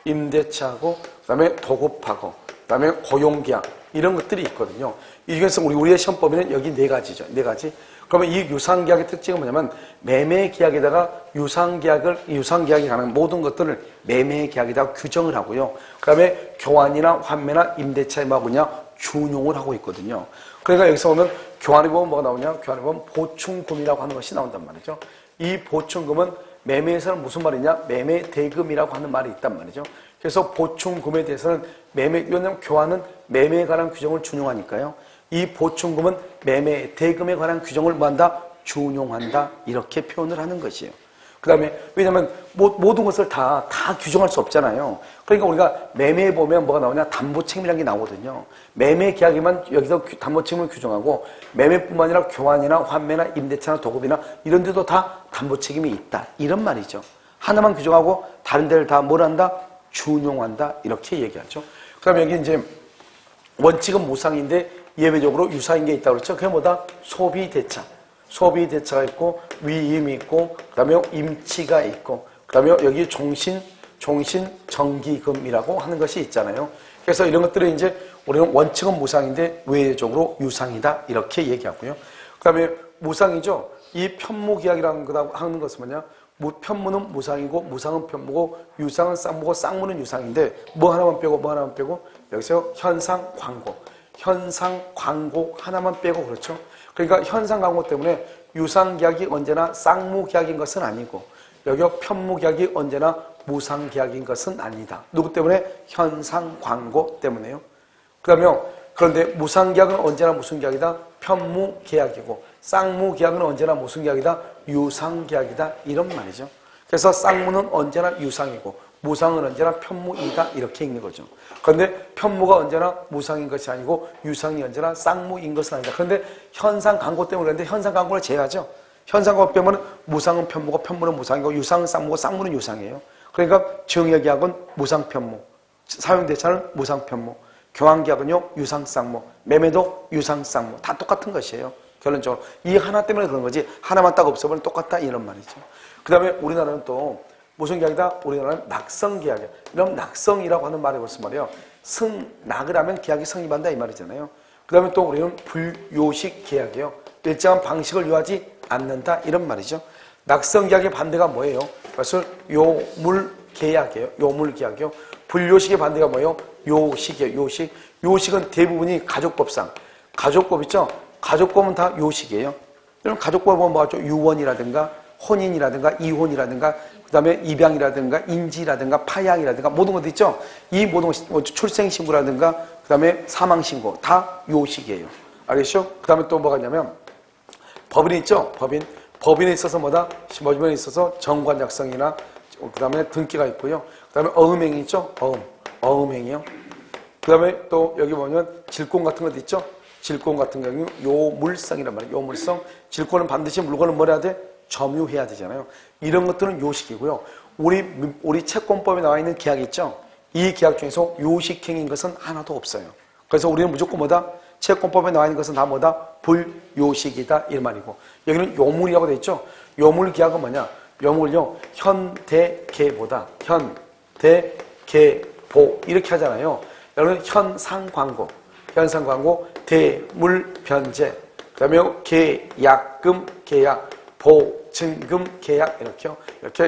임대차하고 그 다음에 도급하고 그 다음에 고용계약 이런 것들이 있거든요. 이 중에서 우리의 시험법에는 여기 4가지죠. 4가지. 그러면 이 유상계약의 특징은 뭐냐면 매매계약에다가 유상계약이 가능한 모든 것들을 매매계약에다가 규정을 하고요. 그 다음에 교환이나 환매나 임대차에 뭐냐 준용을 하고 있거든요. 그러니까 여기서 보면 교환에 보면 뭐가 나오냐? 교환에 보면 보충금이라고 하는 것이 나온단 말이죠. 이 보충금은 매매에서는 무슨 말이냐? 매매대금이라고 하는 말이 있단 말이죠. 그래서 보충금에 대해서는 왜냐하면 교환은 매매에 관한 규정을 준용하니까요. 이 보충금은 매매, 대금에 관한 규정을 뭐한다? 준용한다. 이렇게 표현을 하는 것이에요. 그 다음에 왜냐하면 모든 것을 다 규정할 수 없잖아요. 그러니까 우리가 매매에 보면 뭐가 나오냐? 담보책임이라는 게 나오거든요. 매매 계약에만 여기서 담보책임을 규정하고 매매뿐만 아니라 교환이나 환매나 임대차나 도급이나 이런 데도 다 담보책임이 있다. 이런 말이죠. 하나만 규정하고 다른 데를 다 뭘 한다? 준용한다. 이렇게 얘기하죠. 그럼 여기 이제 원칙은 무상인데 예외적으로 유사인 게 있다고 그랬죠. 그게 뭐다? 소비대차. 소비대차가 있고 위임이 있고 그 다음에 임치가 있고 그 다음에 여기 종신정기금이라고 하는 것이 있잖아요. 그래서 이런 것들은 이제 우리는 원칙은 무상인데 외적으로 유상이다 이렇게 얘기하고요. 그 다음에 무상이죠. 이 편무계약이라는 거 하는 것은 뭐냐? 편무는 무상이고 무상은 편무고 유상은 쌍무고 쌍무는 유상인데 뭐 하나만 빼고 여기서 현상광고 하나만 빼고 그렇죠. 그러니까 현상광고 때문에 유상계약이 언제나 쌍무계약인 것은 아니고 여기 편무계약이 언제나 무상계약인 것은 아니다. 누구 때문에? 현상광고 때문에요. 그런데 무상계약은 언제나 무슨 계약이다? 편무계약이고 쌍무계약은 언제나 무슨 계약이다? 유상계약이다. 이런 말이죠. 그래서 쌍무는 언제나 유상이고 무상은 언제나 편무이다. 이렇게 읽는 거죠. 그런데 편무가 언제나 무상인 것이 아니고 유상이 언제나 쌍무인 것은 아니다. 그런데 현상광고 때문에 그런데 현상광고를 제외하죠. 현상광고 빼면 무상은 편무고 편무는 무상이고 유상은 쌍무고 쌍무는 유상이에요. 그러니까 증여계약은 무상편무, 사용대차는 무상편무, 교환계약은요 유상쌍무, 매매도 유상쌍무 다 똑같은 것이에요. 결론적으로 이 하나 때문에 그런 거지 하나만 딱 없어버리면 똑같다 이런 말이죠. 그 다음에 우리나라는 또 무슨 계약이다? 우리나라는 낙성계약이야. 이런 낙성이라고 하는 말이 벌써 말이에요. 낙을 하면 계약이 성립한다 이 말이잖아요. 그 다음에 또 우리는 불요식 계약이에요. 일정한 방식을 요하지 않는다 이런 말이죠. 낙성계약의 반대가 뭐예요? 그것을 요물계약이에요. 요물계약이요. 불요식의 반대가 뭐예요? 요식이에요. 요식. 요식은 대부분이 가족법상. 가족법 있죠? 가족법은 다 요식이에요. 이런 가족법을 보면 뭐죠? 유언이라든가 혼인이라든가 이혼이라든가 그 다음에 입양이라든가 인지라든가 파양이라든가 모든 것도 있죠? 이 모든 것, 출생신고라든가 그 다음에 사망신고 다 요식이에요. 알겠죠? 그 다음에 또 뭐가 있냐면 법인이 있죠? 법인에 있어서 뭐다? 법인에 있어서 정관작성이나 그 다음에 등기가 있고요. 그 다음에 어음행위 있죠? 어음행위요. 그 다음에 또 여기 보면 질권 같은 것도 있죠? 질권 같은 경우 요물성이란 말이에요. 요물성. 질권은 반드시 물건을 뭐 해야 돼? 점유해야 되잖아요. 이런 것들은 요식이고요. 우리 채권법에 나와 있는 계약 있죠? 이 계약 중에서 요식행위인 것은 하나도 없어요. 그래서 우리는 무조건 뭐다? 채권법에 나와 있는 것은 다 뭐다? 불요식이다 이 말이고 여기는 요물이라고 돼 있죠? 요물 계약은 뭐냐? 요물요 현대계보다 현대계보 이렇게 하잖아요. 여러분 현상광고 대물변제 그 다음에 계약금 계약 보증금 계약 이렇게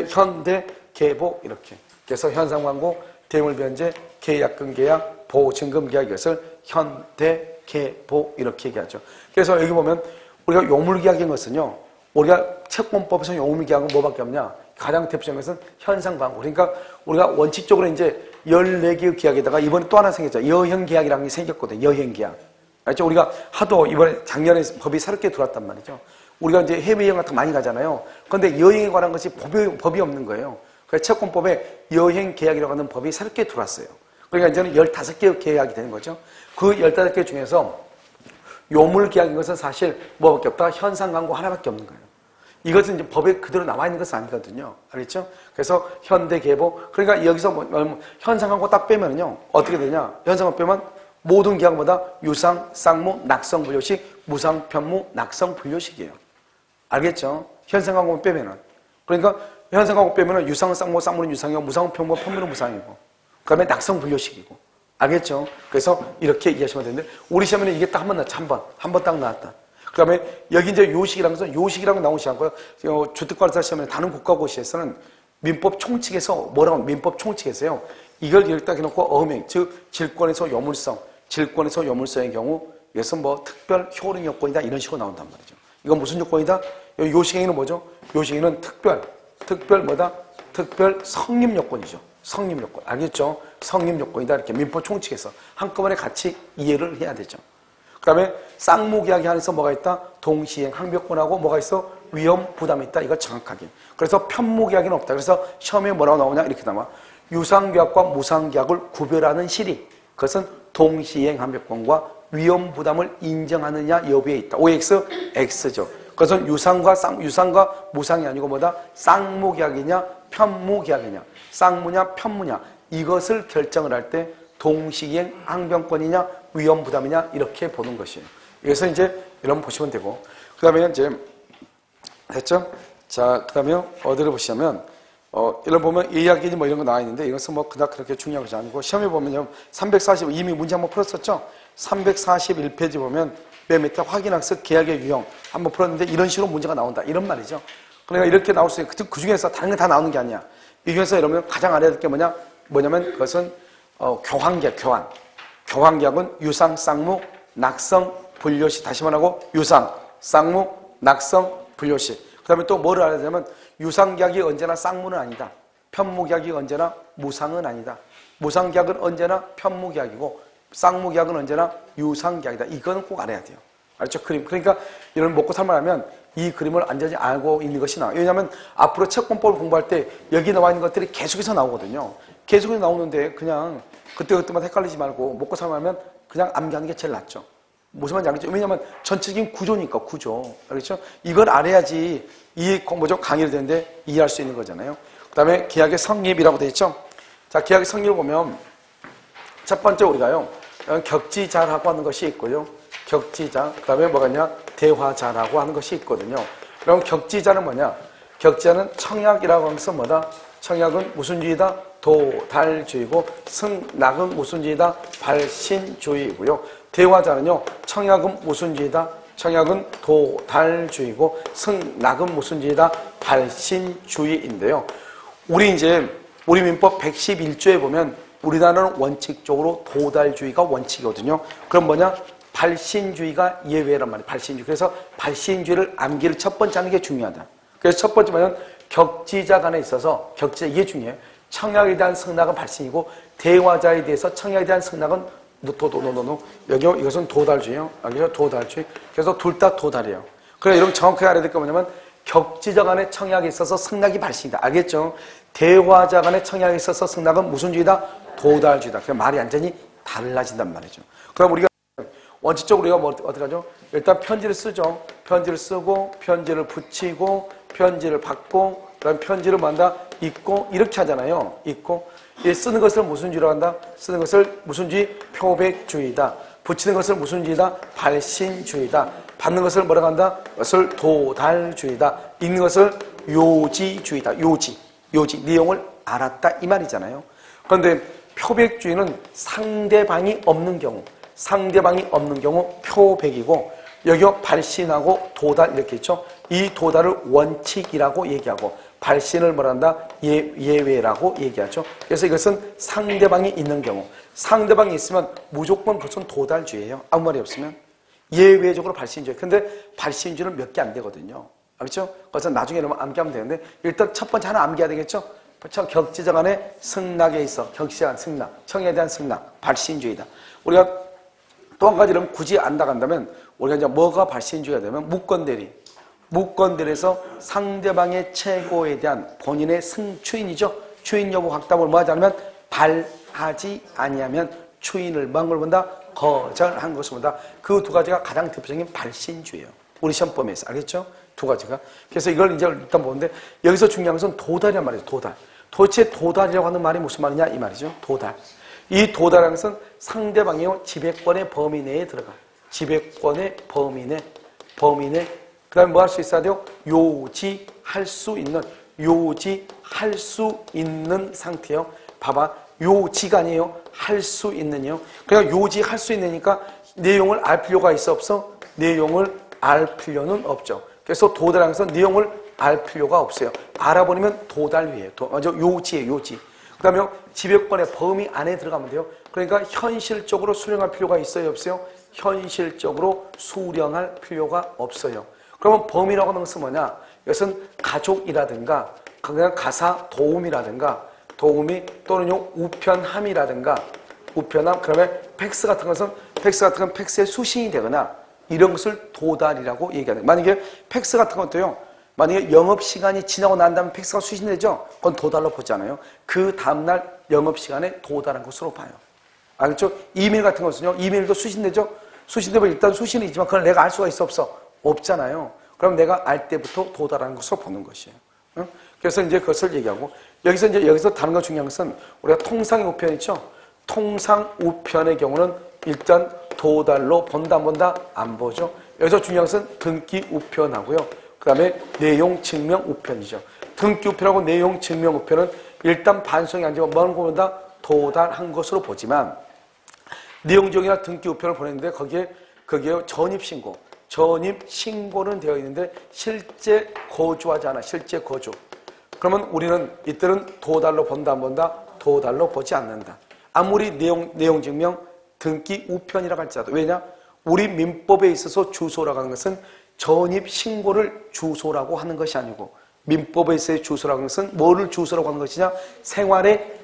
현대계보 이렇게 그래서 현상광고 대물변제 계약금 계약 보증금 계약 이것을 현대계보 이렇게 얘기하죠. 그래서 여기 보면 우리가 요물계약인 것은요 우리가 채권법에서 요물계약은 뭐밖에 없냐 가장 대표적인 것은 현상광고. 그러니까 우리가 원칙적으로 이제 14개의 계약에다가 이번에 또 하나 생겼죠. 여행계약이라는 게 생겼거든요. 여행계약. 알죠? 우리가 하도 이번에 작년에 법이 새롭게 들어왔단 말이죠. 우리가 이제 해외여행 같은 거 많이 가잖아요. 그런데 여행에 관한 것이 법이 없는 거예요. 그래서 채권법에 여행계약이라고 하는 법이 새롭게 들어왔어요. 그러니까 이제는 15개의 계약이 되는 거죠. 그 15개 중에서 요물계약인 것은 사실 뭐밖에 없다? 현상광고 하나밖에 없는 거예요. 이것은 이제 법에 그대로 남아있는 것은 아니거든요. 알겠죠? 그래서 현대계보. 그러니까 여기서 현상광고 딱 빼면요. 어떻게 되냐? 현상광고 빼면 모든 계약보다 유상, 쌍무, 낙성, 불요식, 무상, 편무, 낙성, 불요식이에요. 알겠죠? 현상광고 빼면은. 그러니까 현상광고 빼면은 유상은 쌍무, 쌍무는 유상이고 무상은 편무, 편무는 무상이고 그 다음에 낙성, 불요식이고. 알겠죠? 그래서 이렇게 이해하시면 되는데 우리 시험에는 이게 딱 한 번 나왔죠. 한 번 딱 나왔다. 그 다음에 여기 이제 요식이라는 것은 요식이라고 나오지 않고요. 주택관리사 시험에 다른 국가고시에서는 민법 총칙에서 뭐라고 하면 민법 총칙에서요. 이걸 이렇게 딱 해놓고 어음행, 즉 질권에서 요물성의 경우 이것은 뭐 특별 효능 요건이다 이런 식으로 나온단 말이죠. 이건 무슨 요건이다? 요식행위는 뭐죠? 요식행위는 특별 뭐다? 특별 성립 요건이죠. 성립 요건. 알겠죠? 성립 요건이다. 이렇게 민법 총칙에서 한꺼번에 같이 이해를 해야 되죠. 그 다음에 쌍무계약이 안에서 뭐가 있다? 동시행 항변권하고 뭐가 있어? 위험 부담이 있다. 이거 정확하게. 그래서 편무계약은 없다. 그래서 시험에 뭐라고 나오냐? 이렇게 나와. 유상계약과 무상계약을 구별하는 실이 그것은 동시행 항변권과 위험 부담을 인정하느냐 여부에 있다. OX, X죠. 그것은 유상과 무상이 아니고 뭐다? 쌍무계약이냐 편무계약이냐, 쌍무냐 편무냐, 이것을 결정을 할 때 동시행 항변권이냐 위험 부담이냐 이렇게 보는 것이에요. 이것은 이제 이런 보시면 되고, 그 다음에 이제 됐죠? 자, 그 다음에 어디를 보시냐면 이런 보면 예약이니 뭐 이런 거 나와 있는데 이것은 뭐 그닥 그렇게 중요한 것이 아니고, 시험에 보면요 340 이미 문제 한번 풀었었죠. 341페이지 보면 맨 밑에 확인학습 계약의 유형 한번 풀었는데 이런 식으로 문제가 나온다 이런 말이죠. 그러니까 이렇게 나올 수 있고, 그 중에서 다른 게 다 나오는 게 아니야. 이 중에서 여러분 가장 알아야 될 게 뭐냐면 그것은 교환계약. 교환계약은 유상, 쌍무, 낙성, 분료시. 다시 말하고 유상, 쌍무, 낙성, 분료시. 그 다음에 또 뭐를 알아야 되냐면 유상계약이 언제나 쌍무는 아니다. 편무계약이 언제나 무상은 아니다. 무상계약은 언제나 편무계약이고 쌍무계약은 언제나 유상계약이다. 이거는 꼭 알아야 돼요. 알죠? 그림. 그러니까 이런 먹고 살만하면 이 그림을 완전히 알고 있는 것이 나아요. 왜냐하면 앞으로 채권법을 공부할 때 여기 나와 있는 것들이 계속해서 나오거든요. 계속해서 나오는데 그냥 그때그때마다 헷갈리지 말고 먹고 살만하면 그냥 암기하는 게 제일 낫죠. 무슨 말인지 알겠죠? 왜냐하면 전체적인 구조니까, 구조. 알겠죠? 이걸 알아야지 강의를 되는데 이해할 수 있는 거잖아요. 그 다음에 계약의 성립이라고 되어 있죠? 자, 계약의 성립을 보면 첫 번째 우리가요, 격지자라고 하는 것이 있고요. 격지자, 그 다음에 뭐가 있냐? 대화자라고 하는 것이 있거든요. 그럼 격지자는 뭐냐? 격지자는 청약이라고 하는 것은 뭐다? 청약은 무슨 주의다? 도달주의고, 승낙은 무슨 주의다? 발신주의고요. 대화자는요, 청약은 무슨 주의다? 청약은 도달주의고, 승낙은 무슨 주의다? 발신주의인데요. 우리 민법 111조에 보면 우리나라는 원칙적으로 도달주의가 원칙이거든요. 그럼 뭐냐? 발신주의가 예외란 말이에요. 발신주의. 그래서 발신주의를 암기를 첫 번째 하는 게 중요하다. 그래서 첫 번째 뭐냐면 격지자 간에 있어서, 격지자 이게 중요해요. 청약에 대한 승낙은 발신이고, 대화자에 대해서 청약에 대한 승낙은 여기 이것은 도달주의예요. 여기서 도달주의. 그래서 둘 다 도달이에요. 그래, 여러분 정확하게 알아야 될 게 뭐냐면 격지자 간의 청약에 있어서 승낙이 발신이다. 알겠죠? 대화자 간의 청약에 있어서 승낙은 무슨 주의다? 도달주의다. 그냥 말이 완전히 달라진단 말이죠. 그럼 우리가 원칙적으로 우리가 어떻게 하죠? 일단 편지를 쓰죠. 편지를 쓰고, 편지를 붙이고, 편지를 받고, 그다음 편지를 만다 읽고, 이렇게 하잖아요. 읽고. 쓰는 것을 무슨 주의라고 한다? 쓰는 것을 무슨 주의? 표백주의다. 붙이는 것을 무슨 주의다? 발신주의다. 받는 것을 뭐라고 한다? 그것을 도달주의다. 읽는 것을 요지주의다. 요지. 내용을 알았다. 이 말이잖아요. 그런데 표백주의는 상대방이 없는 경우 표백이고, 여기 발신하고 도달 이렇게 있죠. 이 도달을 원칙이라고 얘기하고 발신을 뭐란다? 예외라고 얘기하죠. 그래서 이것은 상대방이 있는 경우, 상대방이 있으면 무조건 그것은 도달주의예요. 아무 말이 없으면. 예외적으로 발신주의. 근데 발신주의는 몇 개 안 되거든요. 알겠죠? 그래서 나중에 암기하면 되는데 일단 첫 번째 하나 암기해야 되겠죠? 격지자 간의 승낙에 있어. 격지자 간 승낙, 청약에 대한 승낙, 발신주의다. 우리가 또 한 가지는 굳이 안 나간다면 우리가 이제 뭐가 발신주의가 되면 무건대리에서 상대방의 최고에 대한 본인의 승추인이죠. 추인 여부 확답을 뭐 하지 않으면 발하지 아니하면 추인을 뭐한 걸 본다? 거절한 것을 본다. 그 두 가지가 가장 대표적인 발신주의예요. 우리 시험범위에서. 알겠죠? 두 가지가. 그래서 이걸 이제 일단 보는데 여기서 중요한 것은 도달이란 말이죠. 도달. 도대체 도달이라고 하는 말이 무슨 말이냐? 이 말이죠. 도달. 이 도달하는 것은 상대방이요 지배권의 범위 내에 들어가. 지배권의 범위 내. 그 다음에 뭐 할 수 있어야 돼요? 요지할 수 있는 상태요. 봐봐. 요지가 아니에요. 할 수 있는요. 그러니까 요지할 수 있으니까 내용을 알 필요가 있어 없어? 내용을 알 필요는 없죠. 그래서 도달하는 것은 내용을 알 필요가 없어요. 알아버리면 도달위예요. 요지예요. 요지. 그 다음에 지배권의 범위 안에 들어가면 돼요. 그러니까 현실적으로 수령할 필요가 있어요? 없어요? 현실적으로 수령할 필요가 없어요. 그러면 범위라고 하는 것은 뭐냐? 이것은 가족이라든가 그냥 가사 도움이라든가 도우미 또는요 우편함이라든가 우편함 그다음에 팩스 같은 것은 팩스의 수신이 되거나 이런 것을 도달이라고 얘기하는 거예요. 만약에 팩스 같은 것도요. 만약에 영업시간이 지나고 난 다음에 팩스가 수신되죠? 그건 도달로 보지 않아요. 그 다음날 영업시간에 도달한 것으로 봐요. 알겠죠? 이메일 같은 것은요. 이메일도 수신되죠? 수신되면 일단 수신이지만 그걸 내가 알 수가 있어 없어? 없잖아요. 그럼 내가 알 때부터 도달한 것으로 보는 것이에요. 응? 그래서 이제 그것을 얘기하고 여기서 다른 거 중요한 것은 우리가 통상의 우편 있죠? 통상 우편의 경우는 일단 도달로 본다 안 본다? 안 보죠. 여기서 중요한 것은 등기 우편하고요. 그 다음에 내용 증명 우편이죠. 등기 우편하고 내용 증명 우편은 일단 반송이 아니지만 뭐는 본다? 도달한 것으로 보지만 내용증이나 등기 우편을 보냈는데 거기에 전입신고. 전입신고는 되어 있는데 실제 거주하지 않아. 실제 거주. 그러면 우리는 이때는 도달로 본다 안 본다? 도달로 보지 않는다. 아무리 내용 증명 등기 우편이라고 할지라도. 왜냐? 우리 민법에 있어서 주소라고 하는 것은 전입신고를 주소라고 하는 것이 아니고 민법에 있어의 주소라고 하는 것은 뭐를 주소라고 하는 것이냐? 생활의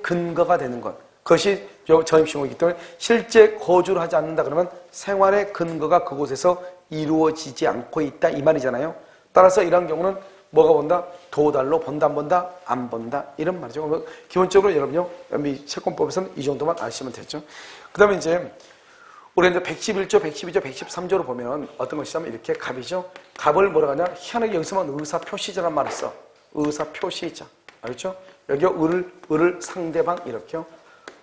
근거가 되는 것. 그것이 전입신고이기 때문에 실제 거주를 하지 않는다 그러면 생활의 근거가 그곳에서 이루어지지 않고 있다 이 말이잖아요. 따라서 이런 경우는 뭐가 본다? 도달로 본다 안 본다? 안 본다 이런 말이죠. 기본적으로 여러분요 채권법에서는 이 정도만 아시면 되죠. 그 다음에 이제 우리 이제 111조, 112조, 113조로 보면 어떤 것이냐면 이렇게 갑이죠. 갑을 뭐라고 하냐? 희한하게 여기서만 의사표시자란 말을 써. 의사표시자. 알겠죠? 여기 을을 상대방 이렇게요.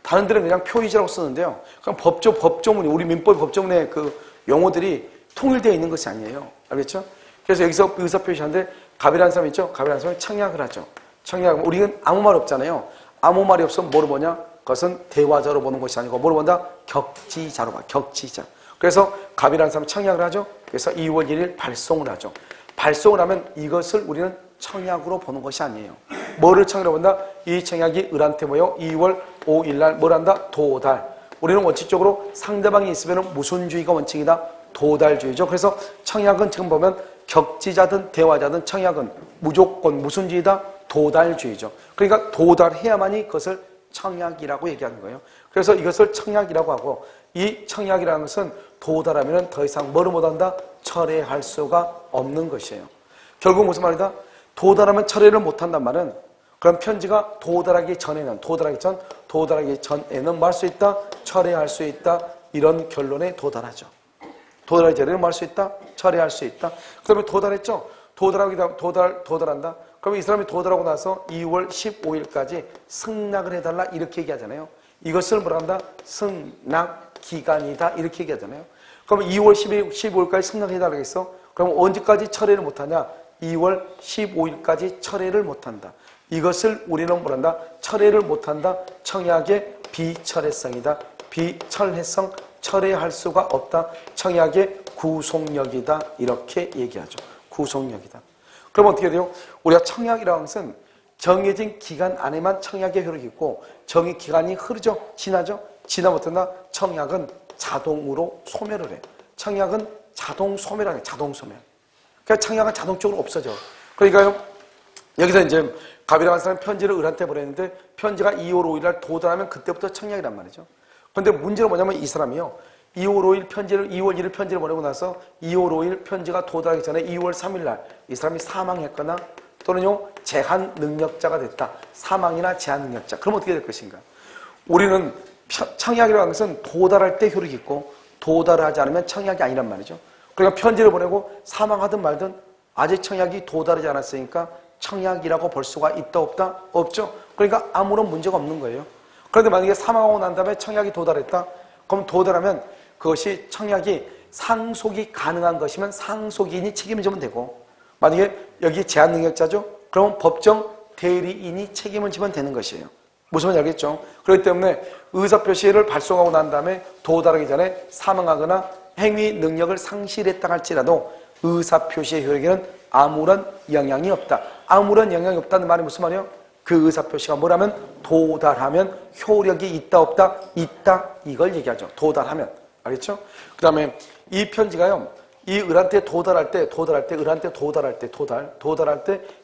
다른 데는 그냥 표의자라고 쓰는데요. 그냥 법조문이 우리 민법 법조문의 그 용어들이 통일되어 있는 것이 아니에요. 알겠죠? 그래서 여기서 의사표시하는데 갑이라는 사람 있죠? 갑이라는 사람이 청약을 하죠. 청약하면 우리는 아무 말 없잖아요. 아무 말이 없으면 뭐로 보냐? 그것은 대화자로 보는 것이 아니고 뭐로 본다? 격지자로 봐. 격지자. 그래서 갑이라는 사람은 청약을 하죠. 그래서 2월 1일 발송을 하죠. 발송을 하면 이것을 우리는 청약으로 보는 것이 아니에요. 뭐를 청약으로 본다? 이 청약이 을한테 뭐요? 2월 5일 날 뭘 한다? 도달. 우리는 원칙적으로 상대방이 있으면 무슨 주의가 원칙이다? 도달주의죠. 그래서 청약은 지금 보면 격지자든 대화자든 청약은 무조건 무슨 주의다? 도달주의죠. 그러니까 도달해야만이 그것을 청약이라고 얘기하는 거예요. 그래서 이것을 청약이라고 하고 이 청약이라는 것은 도달하면 더 이상 뭐를 못한다? 철회할 수가 없는 것이에요. 결국 무슨 말이다? 도달하면 철회를 못한단 말은 그럼 편지가 도달하기 전에는 뭐 할 수 있다? 철회할 수 있다. 이런 결론에 도달하죠. 도달하기 전에는 뭐 할 수 있다? 철회할 수 있다. 그 다음에 도달했죠? 도달한다. 그럼 이 사람이 도달하고 나서 2월 15일까지 승낙을 해달라 이렇게 얘기하잖아요. 이것을 뭐라 한다? 승낙기간이다 이렇게 얘기하잖아요. 그럼 2월 15일까지 승낙해달라고 했어? 그럼 언제까지 철회를 못하냐? 2월 15일까지 철회를 못한다. 이것을 우리는 뭐라 한다? 철회를 못한다. 청약의 비철회성이다. 비철회성, 철회할 수가 없다. 청약의 구속력이다. 이렇게 얘기하죠. 구속력이다. 그럼 어떻게 돼요? 우리가 청약이라는 것은 정해진 기간 안에만 청약의 효력이 있고 정의 기간이 흐르죠? 지나죠? 지나면 어떤다? 청약은 자동으로 소멸을 해. 청약은 자동 소멸하는 거예요. 자동 소멸. 그러니까 청약은 자동적으로 없어져. 그러니까요. 여기서 이제 갑이라는 사람이 편지를 을한테 보냈는데 편지가 2월 5일 날 도달하면 그때부터 청약이란 말이죠. 그런데 문제는 뭐냐면 이 사람이요. 2월 1일 편지를 보내고 나서 2월 5일 편지가 도달하기 전에 2월 3일 날 이 사람이 사망했거나 또는요 제한 능력자가 됐다. 사망이나 제한 능력자. 그럼 어떻게 될 것인가? 우리는 청약이라는 것은 도달할 때 효력이 있고 도달을 하지 않으면 청약이 아니란 말이죠. 그러니까 편지를 보내고 사망하든 말든 아직 청약이 도달하지 않았으니까 청약이라고 볼 수가 있다 없다? 없죠. 그러니까 아무런 문제가 없는 거예요. 그런데 만약에 사망하고 난 다음에 청약이 도달했다? 그럼 도달하면 그것이 청약이 상속이 가능한 것이면 상속인이 책임을 지면 되고 만약에 여기 제한 능력자죠? 그러면 법정 대리인이 책임을 지면 되는 것이에요. 무슨 말인지 알겠죠? 그렇기 때문에 의사표시를 발송하고 난 다음에 도달하기 전에 사망하거나 행위 능력을 상실했다 할지라도 의사표시의 효력에는 아무런 영향이 없다. 아무런 영향이 없다는 말이 무슨 말이에요? 그 의사표시가 뭐라면 도달하면 효력이 있다 없다? 있다. 이걸 얘기하죠. 도달하면. 알겠죠? 그 다음에 이 편지가요. 이 을한테 도달할 때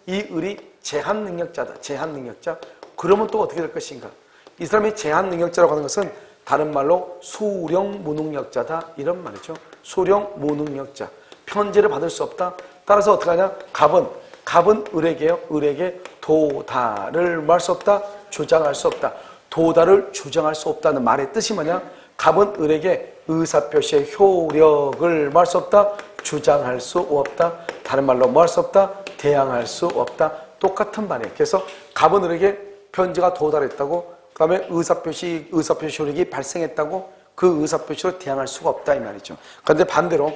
이 을이 제한 능력자다. 제한 능력자. 그러면 또 어떻게 될 것인가? 이 사람이 제한 능력자라고 하는 것은 다른 말로 수령 무능력자다. 이런 말이죠. 수령 무능력자. 편지를 받을 수 없다. 따라서 어떻게 하냐? 갑은 을에게요. 을에게 도달을 말 수 없다. 주장할 수 없다. 도달을 주장할 수 없다는 말의 뜻이 뭐냐? 갑은 을에게 의사표시의 효력을 말 수 없다. 주장할 수 없다. 다른 말로 말 수 없다. 대항할 수 없다. 똑같은 말이에요. 그래서 갑은 을에게 편지가 도달했다고, 그 다음에 의사표시 효력이 발생했다고, 그 의사표시로 대항할 수가 없다 이 말이죠. 그런데 반대로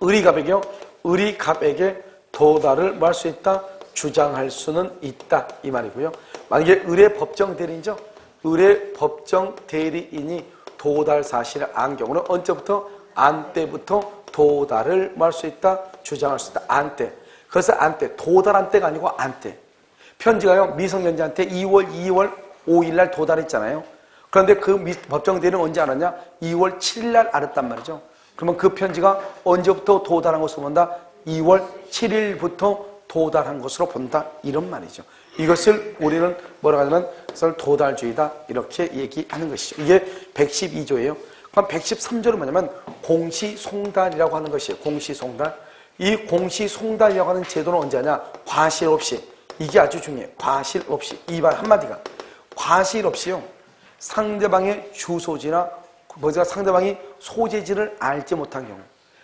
을이 갑에게 도달을 말 수 있다. 주장할 수는 있다 이 말이고요. 만약에 을의 법정 대리인이죠. 을의 법정 대리인이 도달 사실을 안 경우는 언제부터? 안 때부터 도달을 말 수 있다. 주장할 수 있다. 안 때. 그래서 안 때. 도달한 때가 아니고 안 때. 편지가요. 미성년자한테 2월 5일 날 도달했잖아요. 그런데 그 법정 대리는 언제 알았냐? 2월 7일 날 알았단 말이죠. 그러면 그 편지가 언제부터 도달한 것으로 본다? 2월 7일부터 도달한 것으로 본다. 이런 말이죠. 이것을 우리는 뭐라고 하냐면 그것을 도달주의다. 이렇게 얘기하는 것이죠. 이게 112조예요. 그럼 113조는 뭐냐면 공시송달이라고 하는 것이에요. 공시송달. 이 공시송달이라고 하는 제도는 언제 하냐? 과실 없이. 이게 아주 중요해요. 과실 없이. 이 말 한마디가. 과실 없이요. 상대방의 주소지나 상대방이 소재지를 알지 못한 경우,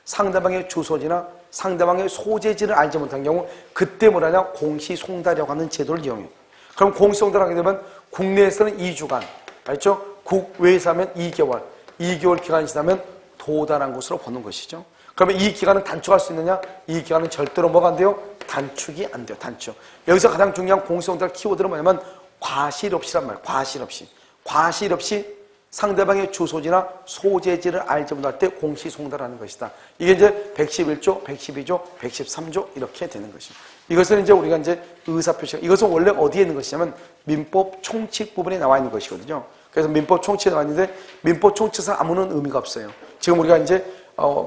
상대방의 주소지나 상대방의 소재지를 알지 못한 경우, 그때 뭐라냐? 공시송달이라고 하는 제도를 이용해요. 그럼 공시송달을 하게 되면 국내에서는 2주간, 알죠? 국외에서 하면 2개월, 2개월 기간이 지나면 도달한 것으로 보는 것이죠. 그러면 이 기간은 단축할 수 있느냐? 이 기간은 절대로 뭐가 안 돼요? 단축이 안 돼요. 단축. 여기서 가장 중요한 공시송달 키워드는 뭐냐면 과실 없이란 말이에요. 과실 없이. 과실 없이 상대방의 주소지나 소재지를 알지 못할 때 공시송달하는 것이다. 이게 이제 111조, 112조, 113조 이렇게 되는 것입니다. 이것은 이제 우리가 이제 의사표시가, 이것은 원래 어디에 있는 것이냐면 민법 총칙 부분에 나와 있는 것이거든요. 그래서 민법 총칙에 나와 있는데 민법 총칙상 아무런 의미가 없어요. 지금 우리가 이제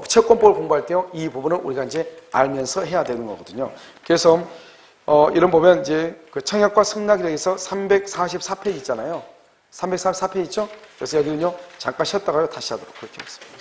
채권법을 공부할 때요, 이 부분을 우리가 이제 알면서 해야 되는 거거든요. 그래서 이런 보면 이제 그 청약과 승낙이라서 344페이지 있잖아요. 344페이지 있죠? 그래서 여기는요, 잠깐 쉬었다가요, 다시 하도록 그렇게 하겠습니다.